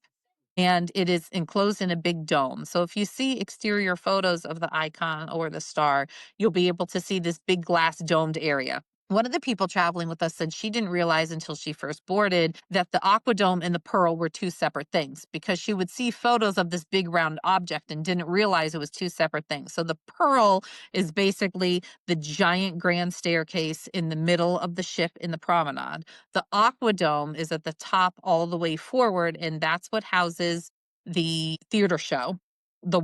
and it is enclosed in a big dome. So if you see exterior photos of the icon or the star, you'll be able to see this big glass domed area. One of the people traveling with us said she didn't realize until she first boarded that the Aquadome and the Pearl were two separate things, because she would see photos of this big round object and didn't realize it was two separate things. So the Pearl is basically the giant grand staircase in the middle of the ship in the promenade. The Aquadome is at the top all the way forward, and that's what houses the theater show, the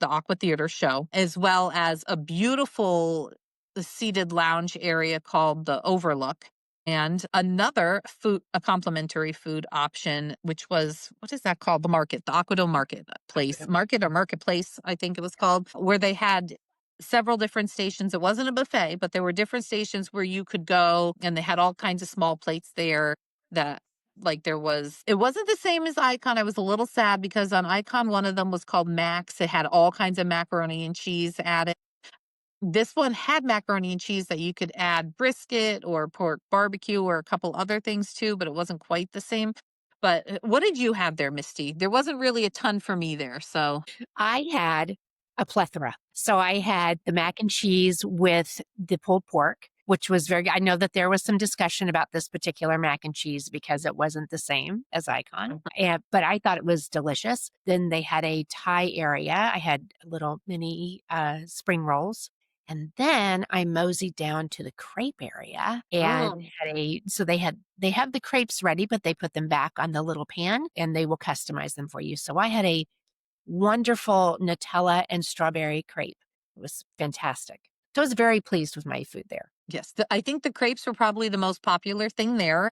Aqua Theater show, as well as a beautiful seated lounge area called the Overlook, and another a complimentary food option, which was, what is that called? The market, the Aquadome Market or Marketplace, I think it was called, where they had several different stations. It wasn't a buffet, but there were different stations where you could go, and they had all kinds of small plates there that it wasn't the same as Icon. I was a little sad because on Icon, one of them was called Max. It had all kinds of macaroni and cheese added. This one had macaroni and cheese that you could add brisket or pork barbecue or a couple other things too, but it wasn't quite the same. But what did you have there, Misty? There wasn't really a ton for me there. So, I had a plethora. So I had the mac and cheese with the pulled pork, which was very I know that there was some discussion about this particular mac and cheese because it wasn't the same as Icon, but I thought it was delicious. Then they had a Thai area. I had little mini spring rolls. And then I moseyed down to the crepe area and mm, they have the crepes ready, but they put them back on the little pan and they will customize them for you. So I had a wonderful Nutella and strawberry crepe. It was fantastic. So I was very pleased with my food there. yes, I think the crepes were probably the most popular thing there.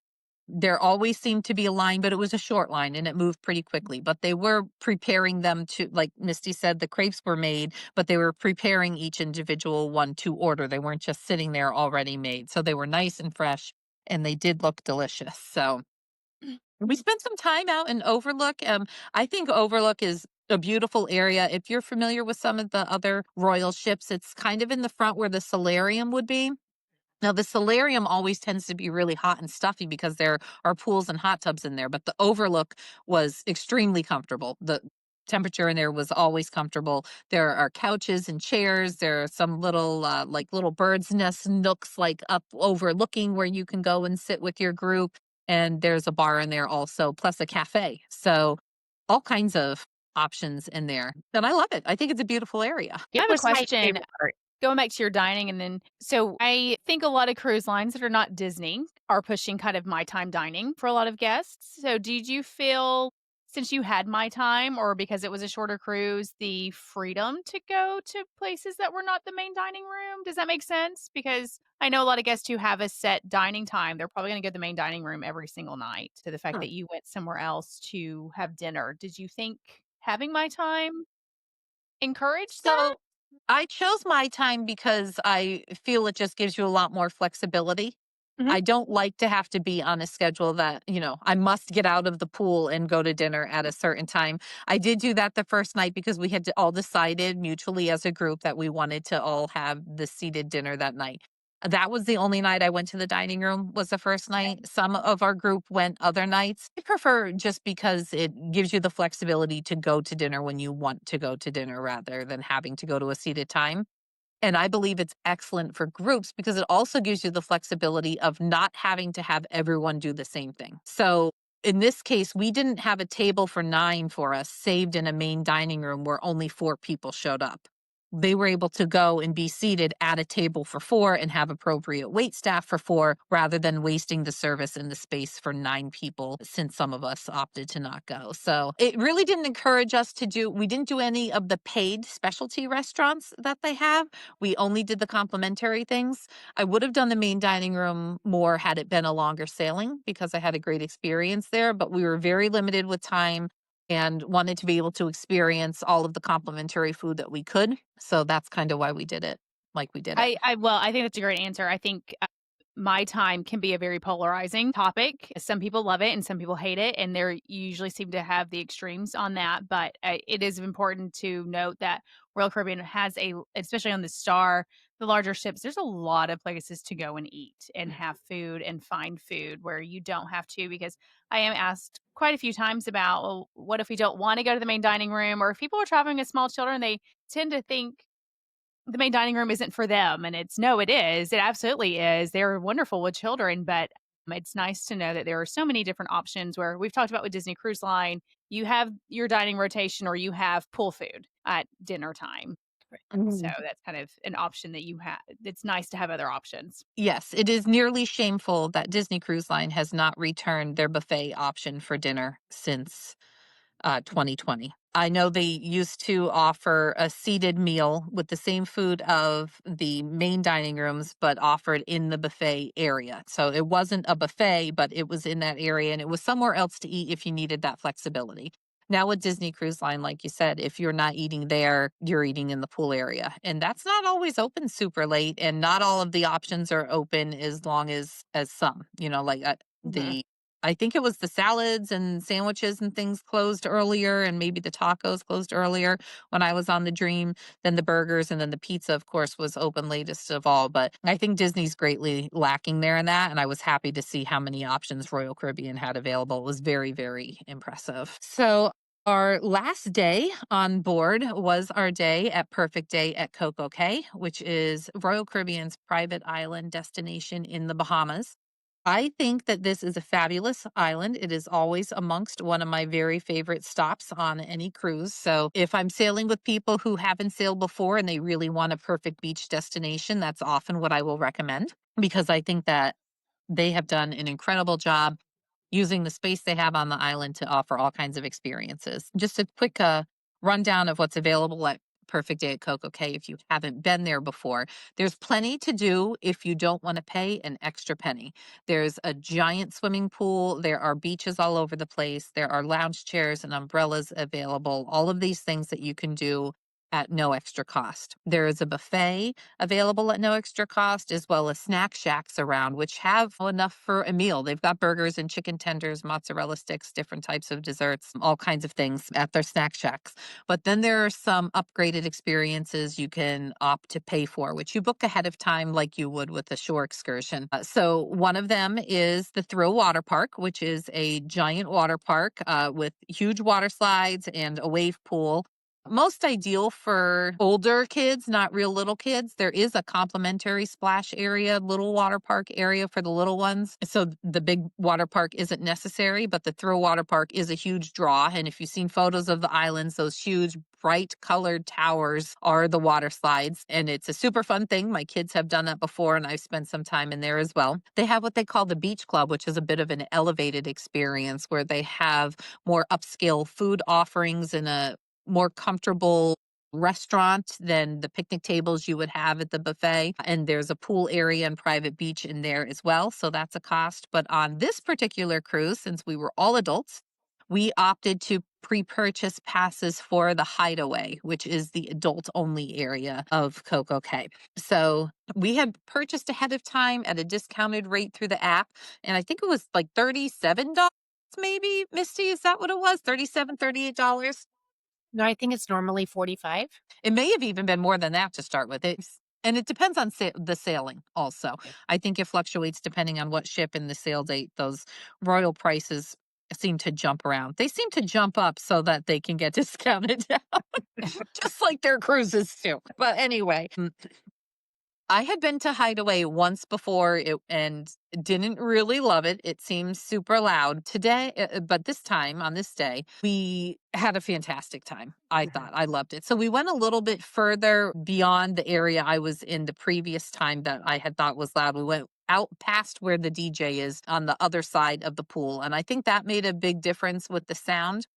There always seemed to be a line, but it was a short line and it moved pretty quickly. But they were preparing them to, like Misty said, the crepes were made, but they were preparing each individual one to order. They weren't just sitting there already made. So they were nice and fresh, and they did look delicious. So we spent some time out in Overlook. I think Overlook is a beautiful area. If you're familiar with some of the other royal ships, it's kind of in the front where the solarium would be. Now, the solarium always tends to be really hot and stuffy because there are pools and hot tubs in there, but the Overlook was extremely comfortable. The temperature in there was always comfortable. There are couches and chairs. There are some little, like little bird's nest nooks, like up overlooking where you can go and sit with your group. And there's a bar in there also, plus a cafe. So, all kinds of options in there. And I love it. I think it's a beautiful area. I It have a was my question. favorite part. Going back to your dining and then so I think a lot of cruise lines that are not Disney are pushing kind of my time dining for a lot of guests. So did you feel since you had my time or because it was a shorter cruise, the freedom to go to places that were not the main dining room? Does that make sense? Because I know a lot of guests who have a set dining time, they're probably going to go to the main dining room every single night. To the fact Hmm. that you went somewhere else to have dinner, did you think having my time encouraged that? So I chose my time because I feel it just gives you a lot more flexibility. Mhm. I don't like to have to be on a schedule that, I must get out of the pool and go to dinner at a certain time. I did do that the first night because we had all decided mutually as a group that we wanted to all have the seated dinner that night. That was the only night I went to the dining room was the first night. Some of our group went other nights. I prefer just because it gives you the flexibility to go to dinner when you want to go to dinner rather than having to go to a seated time. And I believe it's excellent for groups because it also gives you the flexibility of not having to have everyone do the same thing. So in this case, we didn't have a table for 9 for us saved in a main dining room where only 4 people showed up. they were able to go and be seated at a table for four and have appropriate wait staff for four rather than wasting the service and the space for nine people, since some of us opted to not go. So it really didn't encourage us to do, we didn't do any of the paid specialty restaurants that they have. We only did the complimentary things. I would have done the main dining room more had it been a longer sailing because I had a great experience there, but we were very limited with time and wanted to be able to experience all of the complimentary food that we could. So that's kind of why we did it like we did it. I think that's a great answer. I think, my time can be a very polarizing topic. Some people love it and some people hate it, and there usually seem to have the extremes on that, but, it is important to note that Royal Caribbean has especially on the Star, the larger ships, there's a lot of places to go and eat and have food and find food where you don't have to because I am asked quite a few times about, "Well, what if we don't wanna go to the main dining room?" Or if people are traveling with small children, they tend to think the main dining room isn't for them, and it's no, it is. It absolutely is. They're wonderful with children, but it's nice to know that there are so many different options where we've talked about with Disney Cruise Line, you have your dining rotation or you have pool food at dinner time. So Mhm. that's kind of an option that you have. It's nice to have other options. Yes, it is nearly shameful that Disney Cruise Line has not returned their buffet option for dinner since 2020. I know they used to offer a seated meal with the same food of the main dining rooms, but offered in the buffet area. So it wasn't a buffet, but it was in that area and it was somewhere else to eat if you needed that flexibility. Now with Disney Cruise Line, like you said, if you're not eating there, you're eating in the pool area. And that's not always open super late. And not all of the options are open as long as some, like Mhm. the I think it was the salads and sandwiches and things closed earlier, and maybe the tacos closed earlier when I was on the Dream than the burgers, and then the pizza, of course, was open latest of all. But I think Disney's greatly lacking there in that, and I was happy to see how many options Royal Caribbean had available. It was very, very impressive. So our last day on board was our day at Perfect Day at Coco Cay, which is Royal Caribbean's private island destination in the Bahamas. I think that this is a fabulous island. It is always amongst one of my very favorite stops on any cruise. So if I'm sailing with people who haven't sailed before and they really want a perfect beach destination, that's often what I will recommend because I think that they have done an incredible job using the space they have on the island to offer all kinds of experiences. Just a quick rundown of what's available at Perfect Day at Coco Cay if you haven't been there before. There's plenty to do if you don't want to pay an extra penny. There's a giant swimming pool. There are beaches all over the place. There are lounge chairs and umbrellas available. All of these things that you can do at no extra cost. There is a buffet available at no extra cost, as well as snack shacks around, which have enough for a meal. They've got burgers and chicken tenders, mozzarella sticks, different types of desserts, all kinds of things at their snack shacks. But then there are some upgraded experiences you can opt to pay for, which you book ahead of time like you would with a shore excursion. So one of them is the Thrill Water Park, which is a giant water park with huge water slides and a wave pool, most ideal for older kids, not real little kids. There is a complimentary splash area, little water park area for the little ones. So the big water park isn't necessary, but the thrill water park is a huge draw. And if you've seen photos of the islands, those huge bright colored towers are the water slides. And it's a super fun thing. My kids have done that before and I've spent some time in there as well. They have what they call the beach club, which is a bit of an elevated experience where they have more upscale food offerings and a more comfortable restaurant than the picnic tables you would have at the buffet. And there's a pool area and private beach in there as well. So that's a cost. But on this particular cruise, since we were all adults, we opted to pre-purchase passes for the Hideaway, which is the adult only area of Coco Cay. So we had purchased ahead of time at a discounted rate through the app. And I think it was like $37 maybe. Misty, is that what it was? 37, $38. No, I think it's normally 45. It may have even been more than that to start with. And it depends on the sailing also. Okay. I think it fluctuates depending on what ship and the sail date. Those royal prices seem to jump around. They seem to jump up so that they can get discounted down, just like their cruises too. But anyway, I had been to Hideaway once before and didn't really love it. It seems super loud today, but this time on this day, we had a fantastic time. I Mhm. thought I loved it. So we went a little bit further beyond the area I was in the previous time that I had thought was loud. We went out past where the DJ is on the other side of the pool. And I think that made a big difference with the sound.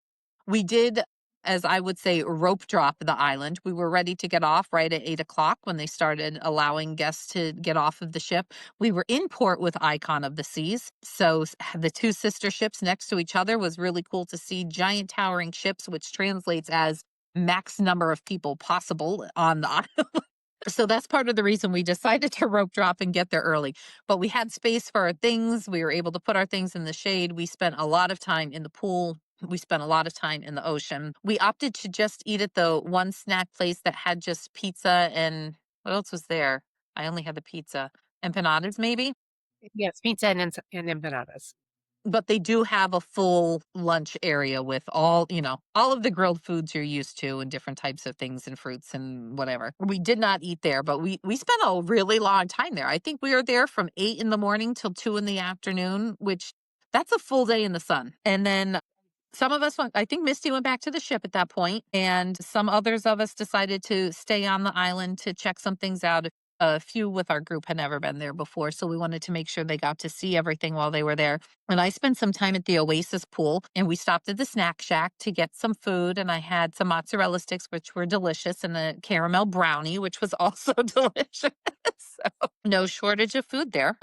We did, as I would say, rope drop the island. We were ready to get off right at 8 o'clock when they started allowing guests to get off of the ship. We were in port with Icon of the Seas. So the two sister ships next to each other was really cool to see. Giant towering ships, which translates as max number of people possible on the island. So that's part of the reason we decided to rope drop and get there early. But we had space for our things. We were able to put our things in the shade. We spent a lot of time in the pool. We spent a lot of time in the ocean. We opted to just eat at the one snack place that had just pizza and what else was there? I only had the pizza. Empanadas, maybe? Yes, pizza and empanadas. But they do have a full lunch area with all of the grilled foods you're used to and different types of things and fruits and whatever. We did not eat there, but we spent a really long time there. I think we were there from 8 in the morning till 2 in the afternoon, which that's a full day in the sun. And then some of us went, I think Misty went back to the ship at that point, and some others of us decided to stay on the island to check some things out. A few with our group had never been there before, so we wanted to make sure they got to see everything while they were there. And I spent some time at the Oasis pool, and we stopped at the snack shack to get some food. And I had some mozzarella sticks, which were delicious, and a caramel brownie, which was also delicious. So no shortage of food there.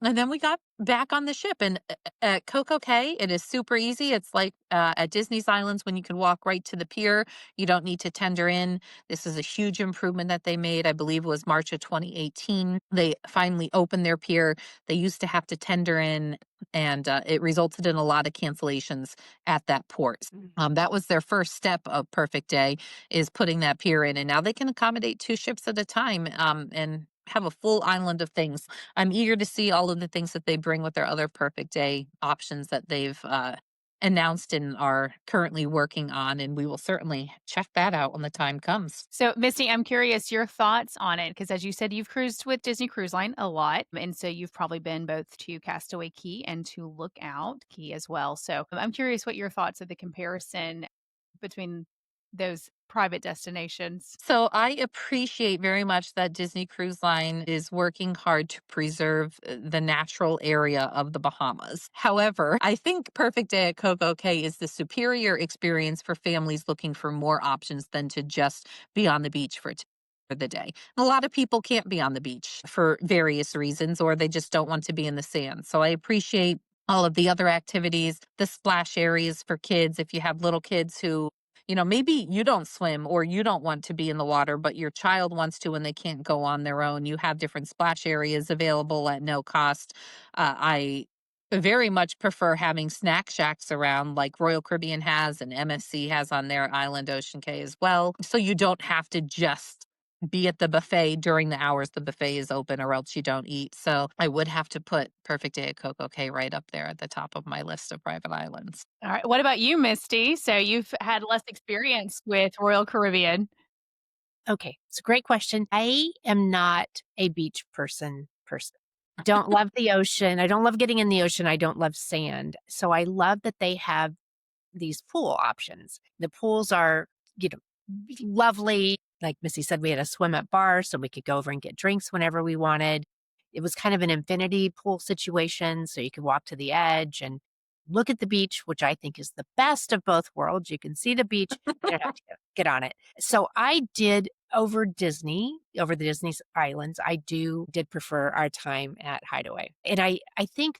And then we got back on the ship, and at Coco Cay, it is super easy. It's like at Disney's Islands when you can walk right to the pier. You don't need to tender in. This is a huge improvement that they made. I believe it was March of 2018. They finally opened their pier. They used to have to tender in, and it resulted in a lot of cancellations at that port. Mm. That was their first step of Perfect Day, is putting that pier in, and now they can accommodate two ships at a time, and have a full island of things. I'm eager to see all of the things that they bring with their other Perfect Day options that they've announced and are currently working on, and we will certainly check that out when the time comes. So, Misty, I'm curious your thoughts on it because, as you said, you've cruised with Disney Cruise Line a lot. And so you've probably been both to Castaway Key and to Lookout Key as well. So, I'm curious what your thoughts of the comparison between those private destinations. So I appreciate very much that Disney Cruise Line is working hard to preserve the natural area of the Bahamas. However, I think Perfect Day at Coco Cay is the superior experience for families looking for more options than to just be on the beach for the day. A lot of people can't be on the beach for various reasons, or they just don't want to be in the sand. So I appreciate all of the other activities, the splash areas for kids. If you have little kids who maybe you don't swim or you don't want to be in the water, but your child wants to and they can't go on their own. You have different splash areas available at no cost. I very much prefer having snack shacks around like Royal Caribbean has and MSC has on their island, Ocean Cay as well. So you don't have to just be at the buffet during the hours the buffet is open or else you don't eat. So I would have to put Perfect Day at Coco Cay right up there at the top of my list of private islands. All right. What about you, Misty? So you've had less experience with Royal Caribbean. Okay, it's a great question. I am not a beach person. Don't love the ocean. I don't love getting in the ocean. I don't love sand. So I love that they have these pool options. The pools are, you know, lovely. Like Missy said, we had a swim up bar, so we could go over and get drinks whenever we wanted. It was kind of an infinity pool situation, so you could walk to the edge and look at the beach, which I think is the best of both worlds. You can see the beach, you don't have to get on it. So I did over the Disney's islands, did prefer our time at Hideaway. And I think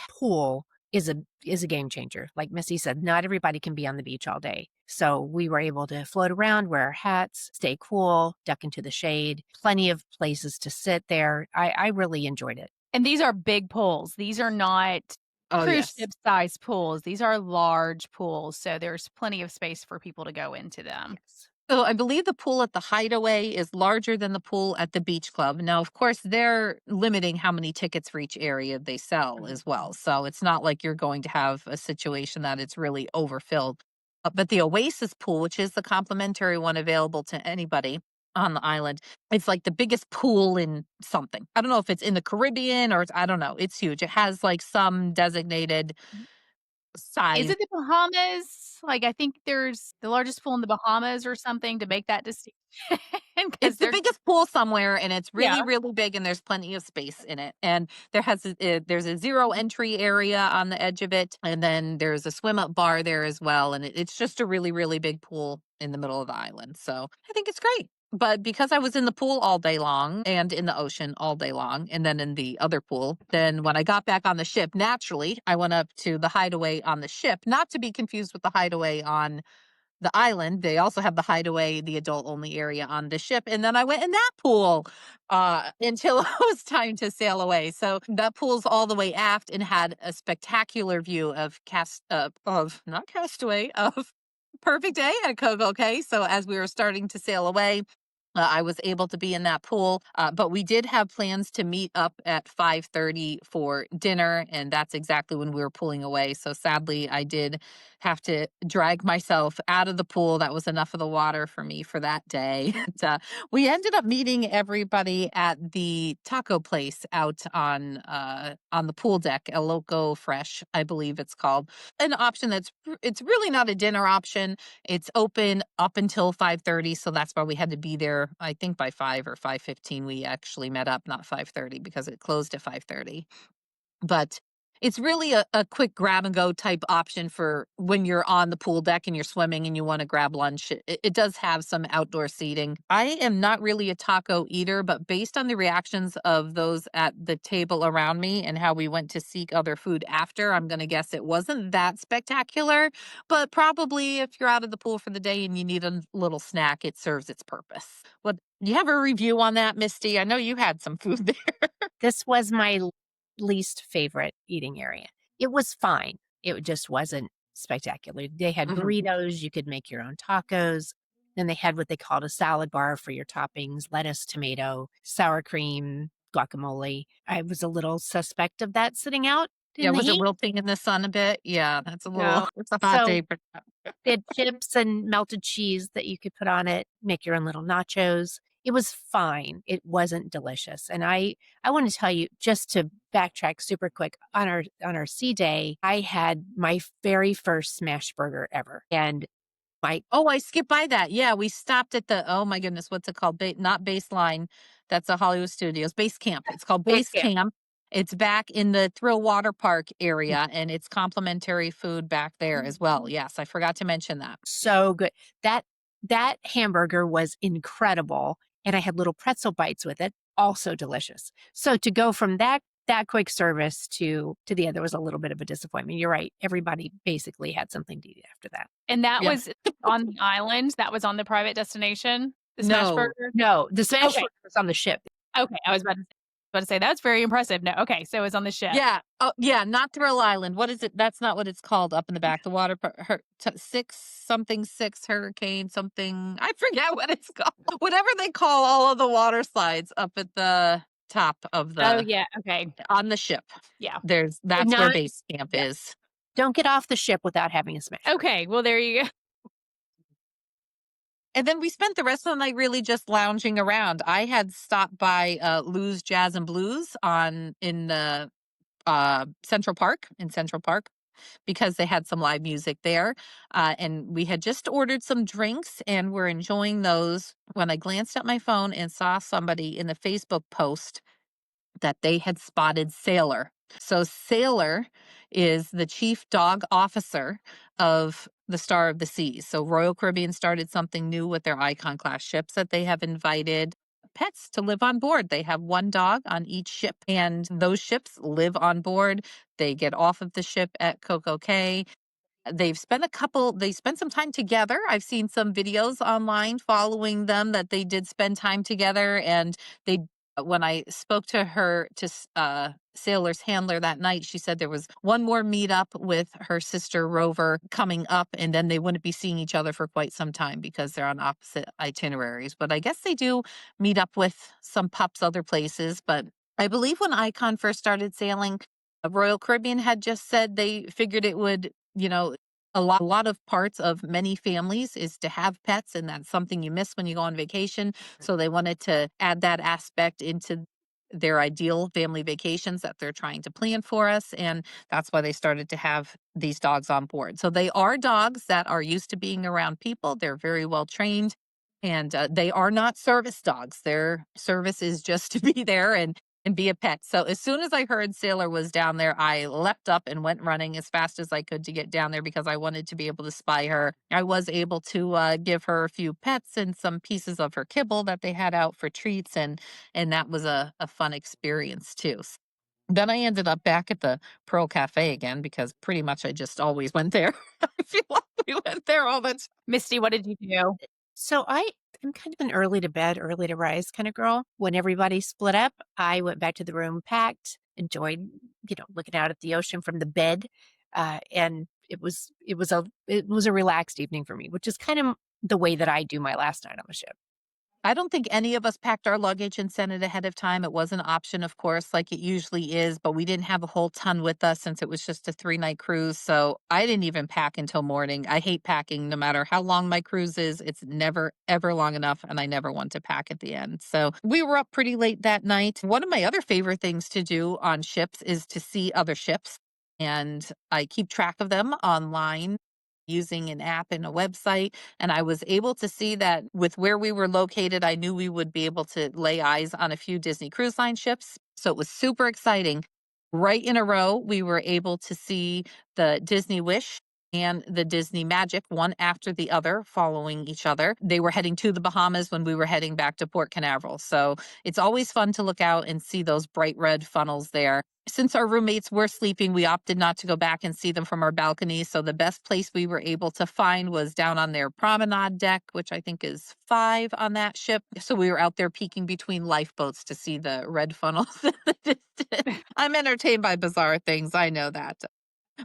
pool is a game changer. Like Missy said, not everybody can be on the beach all day. So we were able to float around, wear our hats, stay cool, duck into the shade, plenty of places to sit there. I really enjoyed it. And these are big pools. These are not Oh, cruise yes. ship size pools. These are large pools. So there's plenty of space for people to go into them. Yes. So I believe the pool at the Hideaway is larger than the pool at the beach club. Now, of course, they're limiting how many tickets for each area they sell Mhm. as well. So it's not like you're going to have a situation that it's really overfilled. But the Oasis pool, which is the complimentary one available to anybody, on the island. It's like the biggest pool in something. I don't know if it's in the Caribbean or I don't know. It's huge. It has like some designated Is size. it the Bahamas? Like, I think there's the largest pool in the Bahamas or something to make that distinction It's because the they're biggest pool somewhere, and it's yeah. really, really big, and there's plenty of space in it. And there's a zero entry area on the edge of it, and then there's a swim up bar there as well. And it's just a really, really big pool in the middle of the island. So I think it's great. But because I was in the pool all day long and in the ocean all day long, and then in the other pool, then when I got back on the ship, naturally, I went up to the hideaway on the ship, not to be confused with the hideaway on the island. They also have the hideaway, the adult only area on the ship. And then I went in that pool until it was time to sail away. So that pool's all the way aft and had a spectacular view of of not castaway, of perfect day at Coco Cay. So as we were starting to sail away, I was able to be in that pool, but we did have plans to meet up at 5:30 for dinner, and that's exactly when we were pulling away. So sadly, I did have to drag myself out of the pool. That was enough of the water for me for that day. And, we ended up meeting everybody at the taco place out on the pool deck, El Loco Fresh, I believe it's called. An option it's really not a dinner option. It's open up until 5:30, so that's why we had to be there, I think by 5 or 5:15 we actually met up, not 5:30 because it closed at 5:30. But it's really a quick grab and go type option for when you're on the pool deck and you're swimming and you want to grab lunch. It does have some outdoor seating. I am not really a taco eater, but based on the reactions of those at the table around me and how we went to seek other food after, I'm going to guess it wasn't that spectacular. But probably if you're out of the pool for the day and you need a little snack, it serves its purpose. What you have a review on that, Misty? I know you had some food there. This was my least favorite eating area. It was fine. It just wasn't spectacular. They had Mhm. burritos, you could make your own tacos. Then they had what they called a salad bar for your toppings, lettuce, tomato, sour cream, guacamole. I was a little suspect of that sitting out Yeah, in the was it heat. wilting in the sun a bit? Yeah, that's a little No. it's a hot So day for that. they had chips and melted cheese that you could put on it, make your own little nachos. It was fine. It wasn't delicious. And I want to tell you, just to backtrack super quick, on our sea day, I had my very first smash burger ever. And my Oh, I skipped by that. Yeah, we stopped at the oh my goodness, what's it called? Not Baseline. That's a Hollywood Studios. Base Camp. It's called base Base camp, Camp. It's back in the Thrill Water Park area, and it's complimentary food back there as well. Yes, I forgot to mention that. so good. That that hamburger was incredible, and I had little pretzel bites with it, also delicious. So to go from that quick service to the other was a little bit of a disappointment. You're right. Everybody basically had something to eat after that. And that Yeah. was on the island? That was on the private destination? The smash No. burger? No, the smash Okay, burger was on the ship. okay, I was about to say, that's very impressive. No, okay, so it was on the ship. Yeah. Oh, yeah, not Thrill Island. What is it? That's not what it's called up in the back. The water six something six hurricane something. I forget what it's called. Whatever they call all of the water slides up at the top of Oh, the yeah, okay, on the ship. yeah, Do That's where not base camp yeah, is. don't get off the ship without having a smash burger. okay, well, there you go. And then we spent the rest of the night really just lounging around. I had stopped by Lou's Jazz and Blues on in the Central Park because they had some live music there. And we had just ordered some drinks and we're enjoying those when I glanced at my phone and saw somebody in the Facebook post that they had spotted Sailor. So Sailor is the chief dog officer of the Star of the Seas. So Royal Caribbean started something new with their Icon class ships that they have invited pets to live on board. They have one dog on each ship, and those ships live on board. They get off of the ship at Coco Cay. They spent some time together. I've seen some videos online following them that they did spend time together. And they when I spoke to Sailor's handler that night, she said there was one more meetup with her sister Rover coming up, and then they wouldn't be seeing each other for quite some time because they're on opposite itineraries. But I guess they do meet up with some pups other places. But I believe when Icon first started sailing, Royal Caribbean had just said they figured it would, A lot of parts of many families is to have pets, and that's something you miss when you go on vacation. So they wanted to add that aspect into their ideal family vacations that they're trying to plan for us. And that's why they started to have these dogs on board. So they are dogs that are used to being around people. They're very well trained. And they are not service dogs. Their service is just to be there and be a pet. So as soon as I heard Sailor was down there, I leapt up and went running as fast as I could to get down there because I wanted to be able to spy her. I was able to give her a few pets and some pieces of her kibble that they had out for treats, and that was a fun experience too. Then I ended up back at the Pearl Cafe again because pretty much I just always went there. I feel like we went there all the time. Misty, what did you do? So I'm kind of an early to bed, early to rise kind of girl. When everybody split up, I went back to the room, packed, enjoyed, looking out at the ocean from the bed. And it was a relaxed evening for me, which is kind of the way that I do my last night on the ship. I don't think any of us packed our luggage and sent it ahead of time. It was an option, of course, like it usually is, but we didn't have a whole ton with us since it was just a 3-night cruise. So I didn't even pack until morning. I hate packing no matter how long my cruise is. It's never, ever long enough, and I never want to pack at the end. So we were up pretty late that night. One of my other favorite things to do on ships is to see other ships, and I keep track of them online using an app and a website. And I was able to see that with where we were located, I knew we would be able to lay eyes on a few Disney Cruise Line ships. So it was super exciting. Right in a row, we were able to see the Disney Wish and the Disney Magic, one after the other, following each other. They were heading to the Bahamas when we were heading back to Port Canaveral. So it's always fun to look out and see those bright red funnels there. Since our roommates were sleeping, we opted not to go back and see them from our balcony. So the best place we were able to find was down on their promenade deck, which I think is 5 on that ship. So we were out there peeking between lifeboats to see the red funnels in the distance. I'm entertained by bizarre things. I know that.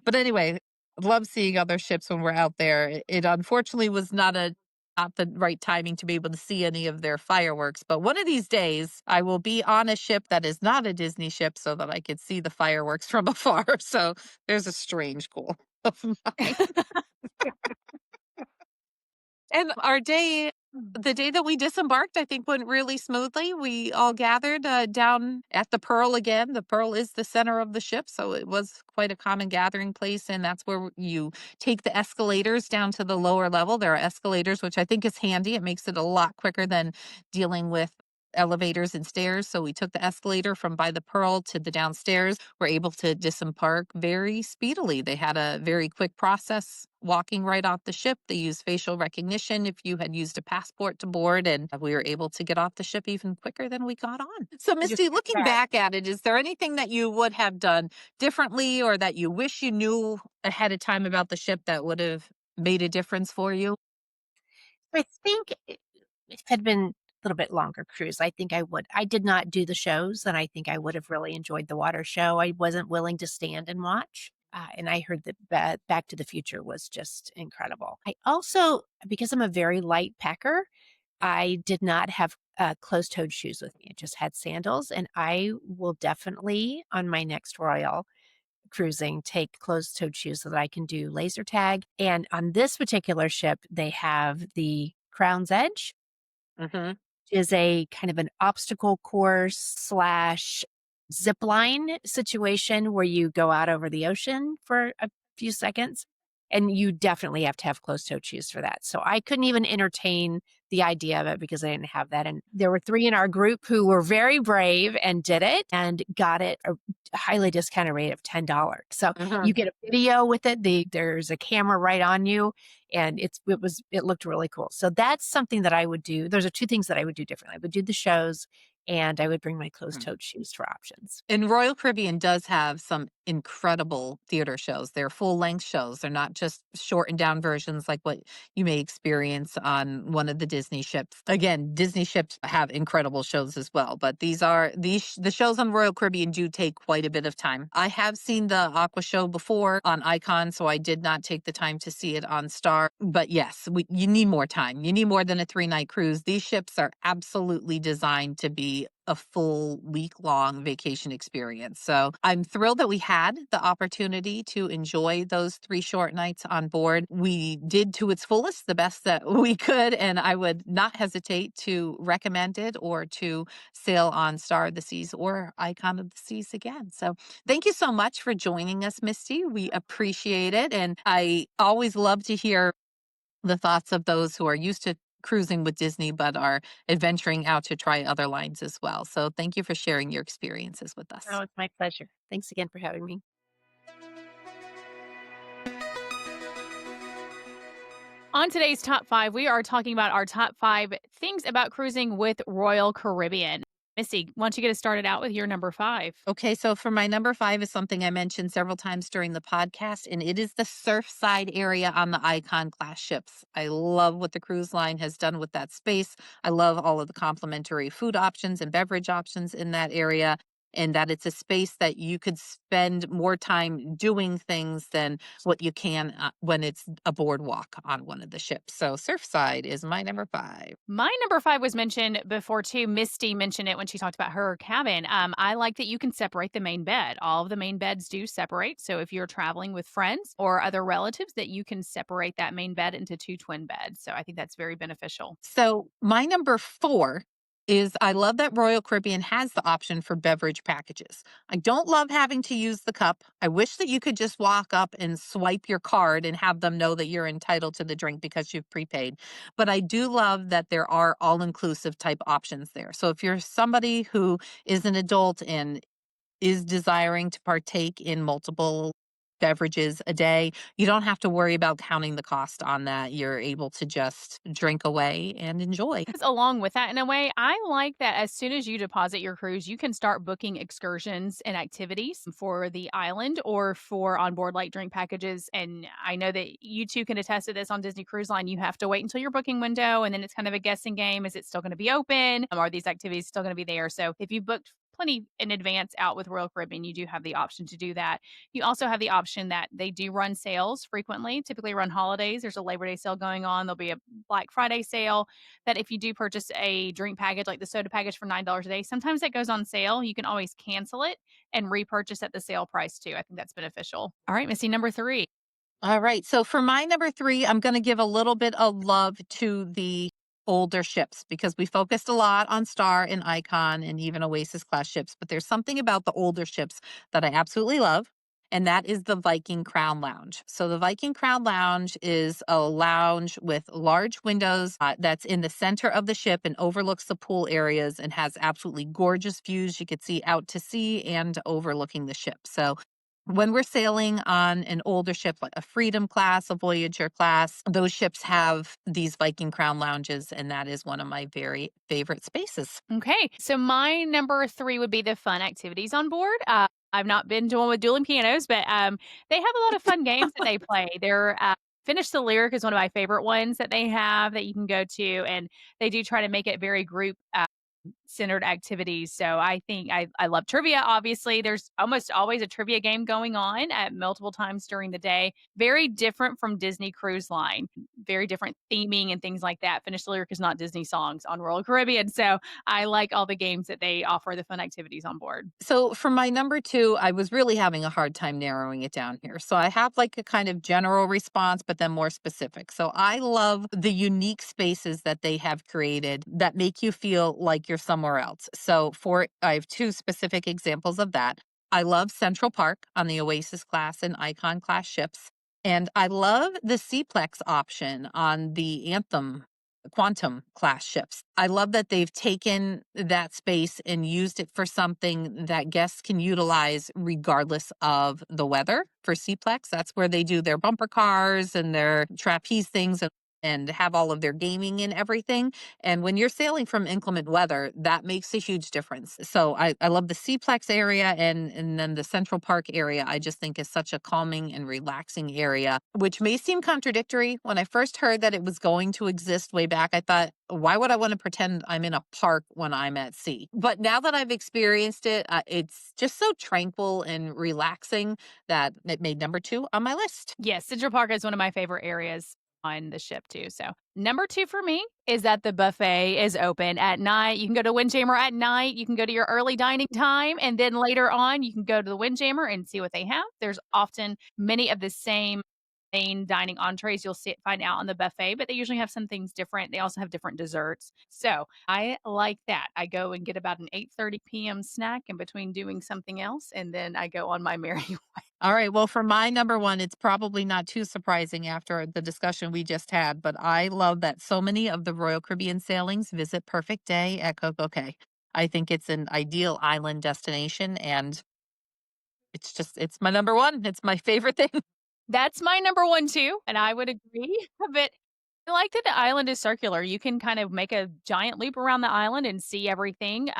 But anyway, love seeing other ships when we're out there. It unfortunately was not the right timing to be able to see any of their fireworks. But one of these days, I will be on a ship that is not a Disney ship so that I could see the fireworks from afar. So there's a strange goal of mine. And the day that we disembarked, I think went really smoothly. We all gathered down at the Pearl again. The Pearl is the center of the ship, so it was quite a common gathering place. And that's where you take the escalators down to the lower level. There are escalators, which I think is handy. It makes it a lot quicker than dealing with elevators and stairs. So we took the escalator from by the Pearl to the downstairs. We're able to disembark very speedily. They had a very quick process walking right off the ship. They used facial recognition if you had used a passport to board, and we were able to get off the ship even quicker than we got on. So, I just Misty, looking back at it, is there anything that you would have done differently or that you wish you knew ahead of time about the ship that would have made a difference for you? I think if it had been a little bit longer cruise, I think I would. I did not do the shows, and I think I would have really enjoyed the water show. I wasn't willing to stand and watch. And I heard that Back to the Future was just incredible. I also, because I'm a very light packer, I did not have closed toed shoes with me. I just had sandals, and I will definitely on my next Royal cruising take closed toed shoes so that I can do laser tag. And on this particular ship, they have the Crown's Edge, Hmm. is a kind of an obstacle course slash zip line situation where you go out over the ocean for a few seconds. And you definitely have to have closed toed shoes for that. So I couldn't even entertain the idea of it because I didn't have that. And there were 3 in our group who were very brave and did it and got it a highly discounted rate of $10. So Hmm. you get a video with it. There's a camera right on you, and it looked really cool. So that's something that I would do. Those are 2 things that I would do differently. I would do the shows, and I would bring my closed-toed shoes for options. And Royal Caribbean does have some incredible theater shows. They're full length shows. They're not just shortened down versions like what you may experience on one of the Disney ships. Again, Disney ships have incredible shows as well, but the shows on Royal Caribbean do take quite a bit of time. I have seen the Aqua show before on Icon, so I did not take the time to see it on Star. But yes, you need more time. You need more than a 3-night cruise. These ships are absolutely designed to be a full week long vacation experience. So I'm thrilled that we had the opportunity to enjoy those 3 short nights on board. We did to its fullest the best that we could, and I would not hesitate to recommend it or to sail on Star of the Seas or Icon of the Seas again. So thank you so much for joining us, Misty. We appreciate it. And I always love to hear the thoughts of those who are used to cruising with Disney but are adventuring out to try other lines as well. So thank you for sharing your experiences with us. Oh, it's my pleasure. Thanks again for having me. On today's top five, we are talking about our top five things about cruising with Royal Caribbean. Missy, why don't you get us started out with your number five? Okay, so for my number five is something I mentioned several times during the podcast, and it is the surfside area on the Icon class ships. I love what the cruise line has done with that space. I love all of the complimentary food options and beverage options in that area, and that it's a space that you could spend more time doing things than what you can when it's a boardwalk on one of the ships. So, surfside is my number five. My number five was mentioned before too. Misty mentioned it when she talked about her cabin. I like that you can separate the main bed. All of the main beds do separate. So if you're traveling with friends or other relatives, that you can separate that main bed into two twin beds. So I think that's very beneficial. So my number four is I love that Royal Caribbean has the option for beverage packages. I don't love having to use the cup. I wish that you could just walk up and swipe your card and have them know that you're entitled to the drink because you've prepaid. But I do love that there are all inclusive type options there. So if you're somebody who is an adult and is desiring to partake in multiple beverages a day, you don't have to worry about counting the cost on that. You're able to just drink away and enjoy. Along with that, in a way, I like that as soon as you deposit your cruise, you can start booking excursions and activities for the island or for onboard light drink packages. And I know that you two can attest to this on Disney Cruise Line. You have to wait until your booking window, and then it's kind of a guessing game. Is it still going to be open? Are these activities still going to be there? So if you booked plenty in advance out with Royal Caribbean, you do have the option to do that. You also have the option that they do run sales frequently, typically around holidays. There's a Labor Day sale going on. There'll be a Black Friday sale that if you do purchase a drink package, like the soda package for $9 a day, sometimes that goes on sale. You can always cancel it and repurchase at the sale price too. I think that's beneficial. All right, Missy, number three. All right. So for my number three, I'm going to give a little bit of love to the older ships because we focused a lot on Star and Icon and even Oasis class ships. But there's something about the older ships that I absolutely love. And that is the Viking Crown Lounge. So, the Viking Crown Lounge is a lounge with large windows that's in the center of the ship and overlooks the pool areas and has absolutely gorgeous views. You could see out to sea and overlooking the ship. So, when we're sailing on an older ship like a Freedom class, a Voyager class, those ships have these Viking Crown lounges, and that is one of my very favorite spaces. Okay. So my number three would be the fun activities on board. I've not been to one with dueling pianos, but they have a lot of fun games that they play. They're Finish the Lyric is one of my favorite ones that they have that you can go to, and they do try to make it very group centered activities. So I think I love trivia. Obviously, there's almost always a trivia game going on at multiple times during the day. Very different from Disney Cruise Line. Very different theming and things like that. Finish the Lyric is not Disney songs on Royal Caribbean. So I like all the games that they offer, the fun activities on board. So for my number two, I was really having a hard time narrowing it down here. So I have like a kind of general response, but then more specific. So I love the unique spaces that they have created that make you feel like you're somewhere else. So I have two specific examples of that. I love Central Park on the Oasis class and Icon class ships. And I love the Seaplex option on the Anthem Quantum class ships. I love that they've taken that space and used it for something that guests can utilize regardless of the weather. For Cplex, that's where they do their bumper cars and their trapeze things and have all of their gaming and everything. And when you're sailing from inclement weather, that makes a huge difference. So I love the Cplex area and then the Central Park area, I just think is such a calming and relaxing area, which may seem contradictory. When I first heard that it was going to exist way back, I thought, why would I want to pretend I'm in a park when I'm at sea? But now that I've experienced it, it's just so tranquil and relaxing that it made number two on my list. Yes, Central Park is one of my favorite areas on the ship too. So, number 2 for me is that the buffet is open at night. You can go to Windjammer at night, you can go to your early dining time, and then later on, you can go to the Windjammer and see what they have. There's often many of the same main dining entrees you'll find out on the buffet, but they usually have some things different. They also have different desserts. So, I like that. I go and get about an 8:30 PM snack in between doing something else, and then I go on my merry All right. Well, for my number one, it's probably not too surprising after the discussion we just had, but I love that so many of the Royal Caribbean sailings visit Perfect Day at Coco Cay. I think it's an ideal island destination, and it's my number one. It's my favorite thing. That's my number 1 too, and I would agree, but I like that the island is circular. You can kind of make a giant loop around the island and see everything.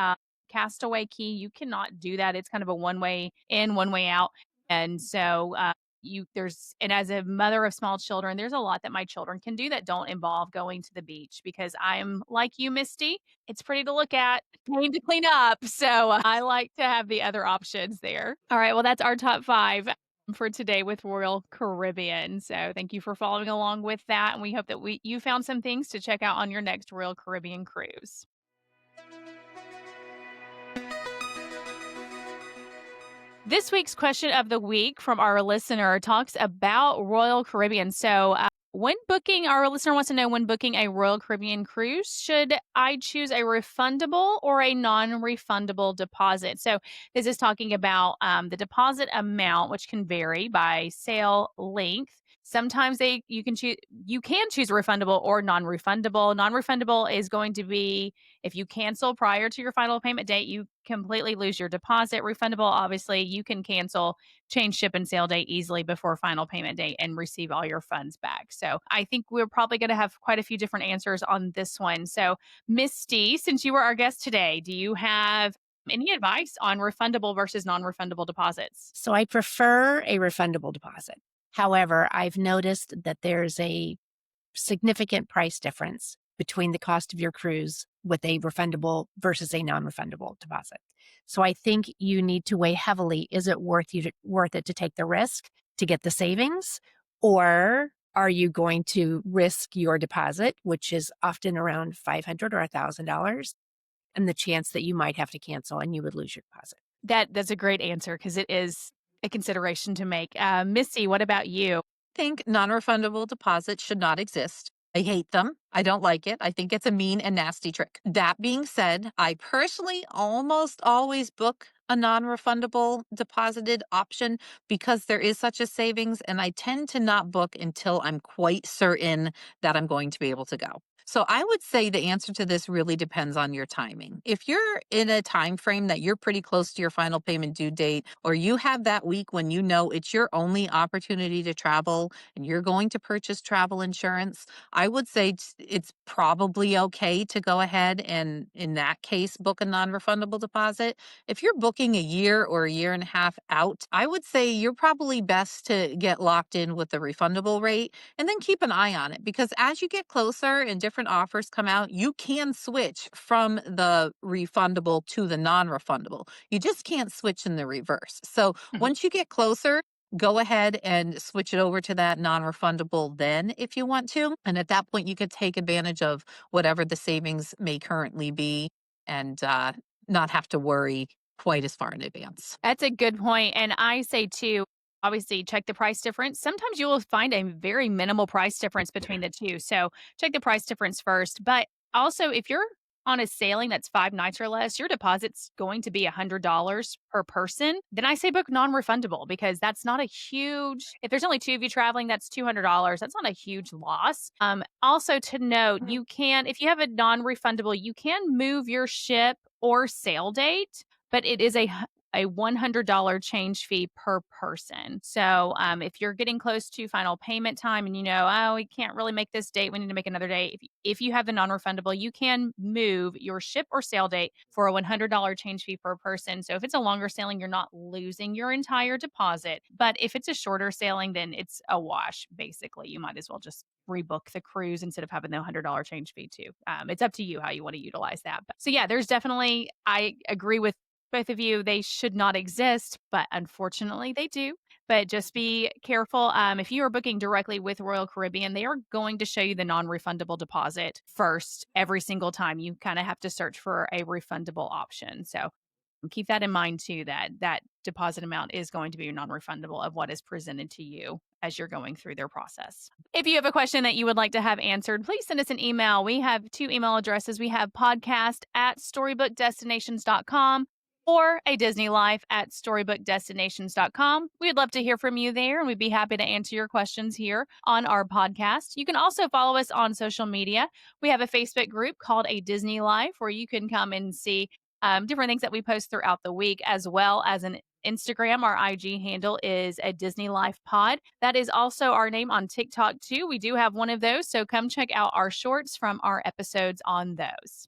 Castaway Key, you cannot do that. It's kind of a one way in, one way out, and so, and as a mother of small children, there's a lot that my children can do that don't involve going to the beach because I'm like you, Misty. It's pretty to look at, pain to clean up, so I like to have the other options there. All right, well, that's our top 5 for today with Royal Caribbean. So thank you for following along with that, and we hope that you found some things to check out on your next Royal Caribbean cruise. This week's question of the week from our listener talks about Royal Caribbean. So, when booking, our listener wants to know when booking a Royal Caribbean cruise, should I choose a refundable or a non refundable deposit? So, this is talking about the deposit amount, which can vary by sail length. Sometimes you can choose refundable or non-refundable. Non-refundable is going to be if you cancel prior to your final payment date, you completely lose your deposit. Refundable, obviously, you can cancel, change ship and sail date easily before final payment date and receive all your funds back. So I think we're probably going to have quite a few different answers on this one. So, Misty, since you were our guest today, do you have any advice on refundable versus non refundable deposits? So I prefer a refundable deposit. However, I've noticed that there's a significant price difference between the cost of your cruise with a refundable versus a non-refundable deposit. So I think you need to weigh heavily, is it worth it to take the risk to get the savings, or are you going to risk your deposit, which is often around $500 or $1,000, and the chance that you might have to cancel and you would lose your deposit? That's a great answer because it is a consideration to make. Missy, what about you? Think non-refundable deposits should not exist. I hate them. I don't like it. I think it's a mean and nasty trick. That being said, I personally almost always book a non-refundable deposited option because there is such a savings, and I tend to not book until I'm quite certain that I'm going to be able to go. So I would say the answer to this really depends on your timing. If you're in a time frame that you're pretty close to your final payment due date, or you have that week when you know it's your only opportunity to travel and you're going to purchase travel insurance, I would say it's probably okay to go ahead and, in that case, book a non refundable deposit. If you're booking a year or a year and a half out, I would say you're probably best to get locked in with the refundable rate and then keep an eye on it, because as you get closer and different offers come out, you can switch from the refundable to the non refundable. You just can't switch in the reverse. So Mhm. once you get closer, go ahead and switch it over to that non-refundable then if you want to. And at that point, you could take advantage of whatever the savings may currently be, and not have to worry quite as far in advance. That's a good point, and I say too, obviously check the price difference. Sometimes you will find a very minimal price difference between the 2, so check the price difference first, but also if you're on a sailing that's 5 nights or less, your deposit's going to be $100 per person, then I say book non-refundable because that's not a huge if there's only 2 of you traveling, that's $200. That's not a huge loss. Also to note, you can if you have a non-refundable, you can move your ship or sail date, but it is a $100 change fee per person. So, if you're getting close to final payment time and you know, oh, we can't really make this date, we need to make another date. If you have the non-refundable, you can move your ship or sail date for a $100 change fee per person. So, if it's a longer sailing, you're not losing your entire deposit. But if it's a shorter sailing, then it's a wash. Basically, you might as well just rebook the cruise instead of having the $100 change fee too. It's up to you how you want to utilize that. But, so yeah, there's definitely I agree with both of you, they should not exist, but unfortunately they do. But just be careful. If you are booking directly with Royal Caribbean, they are going to show you the non refundable deposit first every single time. You kind of have to search for a refundable option. So keep that in mind too, that that deposit amount is going to be non-refundable of what is presented to you as you're going through their process. If you have a question that you would like to have answered, please send us an email. We have two email addresses. We have podcast@storybookdestinations.com or a Disney Life at storybookdestinations.com. We'd love to hear from you there, and we'd be happy to answer your questions here on our podcast. You can also follow us on social media. We have a Facebook group called A Disney Life where you can come and see different things that we post throughout the week, as well as an Instagram. Our IG handle is a Disney Life Pod. That is also our name on TikTok, too. We do have one of those. So come check out our shorts from our episodes on those.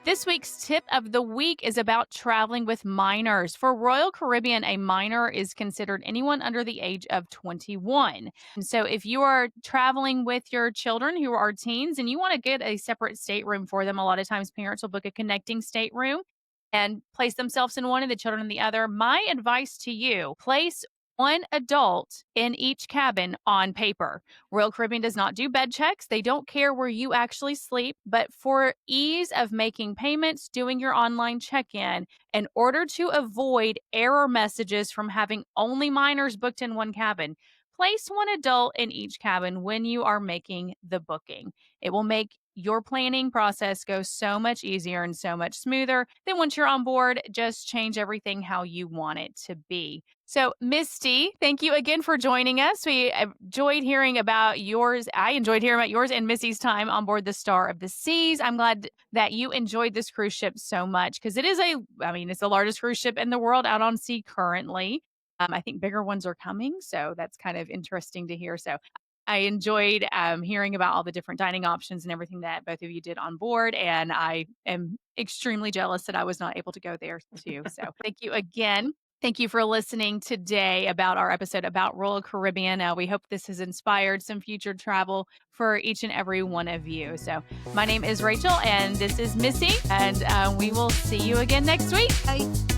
This week's tip of the week is about traveling with minors. For Royal Caribbean, a minor is considered anyone under the age of 21. And so if you are traveling with your children who are teens and you want to get a separate stateroom for them, a lot of times parents will book a connecting stateroom and place themselves in one and the children in the other. My advice to you, place one adult in each cabin on paper. Royal Caribbean does not do bed checks. They don't care where you actually sleep, but for ease of making payments, doing your online check-in, in order to avoid error messages from having only minors booked in one cabin, place one adult in each cabin when you are making the booking. It will make your planning process go so much easier and so much smoother. Then once you're on board, just change everything how you want it to be. So, Misty, thank you again for joining us. We enjoyed hearing about yours. I enjoyed hearing about yours and Missy's time on board the Star of the Seas. I'm glad that you enjoyed this cruise ship so much because it's the largest cruise ship in the world out on sea currently. I think bigger ones are coming. So that's kind of interesting to hear. So I enjoyed hearing about all the different dining options and everything that both of you did on board. And I am extremely jealous that I was not able to go there too. So thank you again. Thank you for listening today about our episode about Royal Caribbean. We hope this has inspired some future travel for each and every one of you. So my name is Rachel and this is Missy, and we will see you again next week. Bye.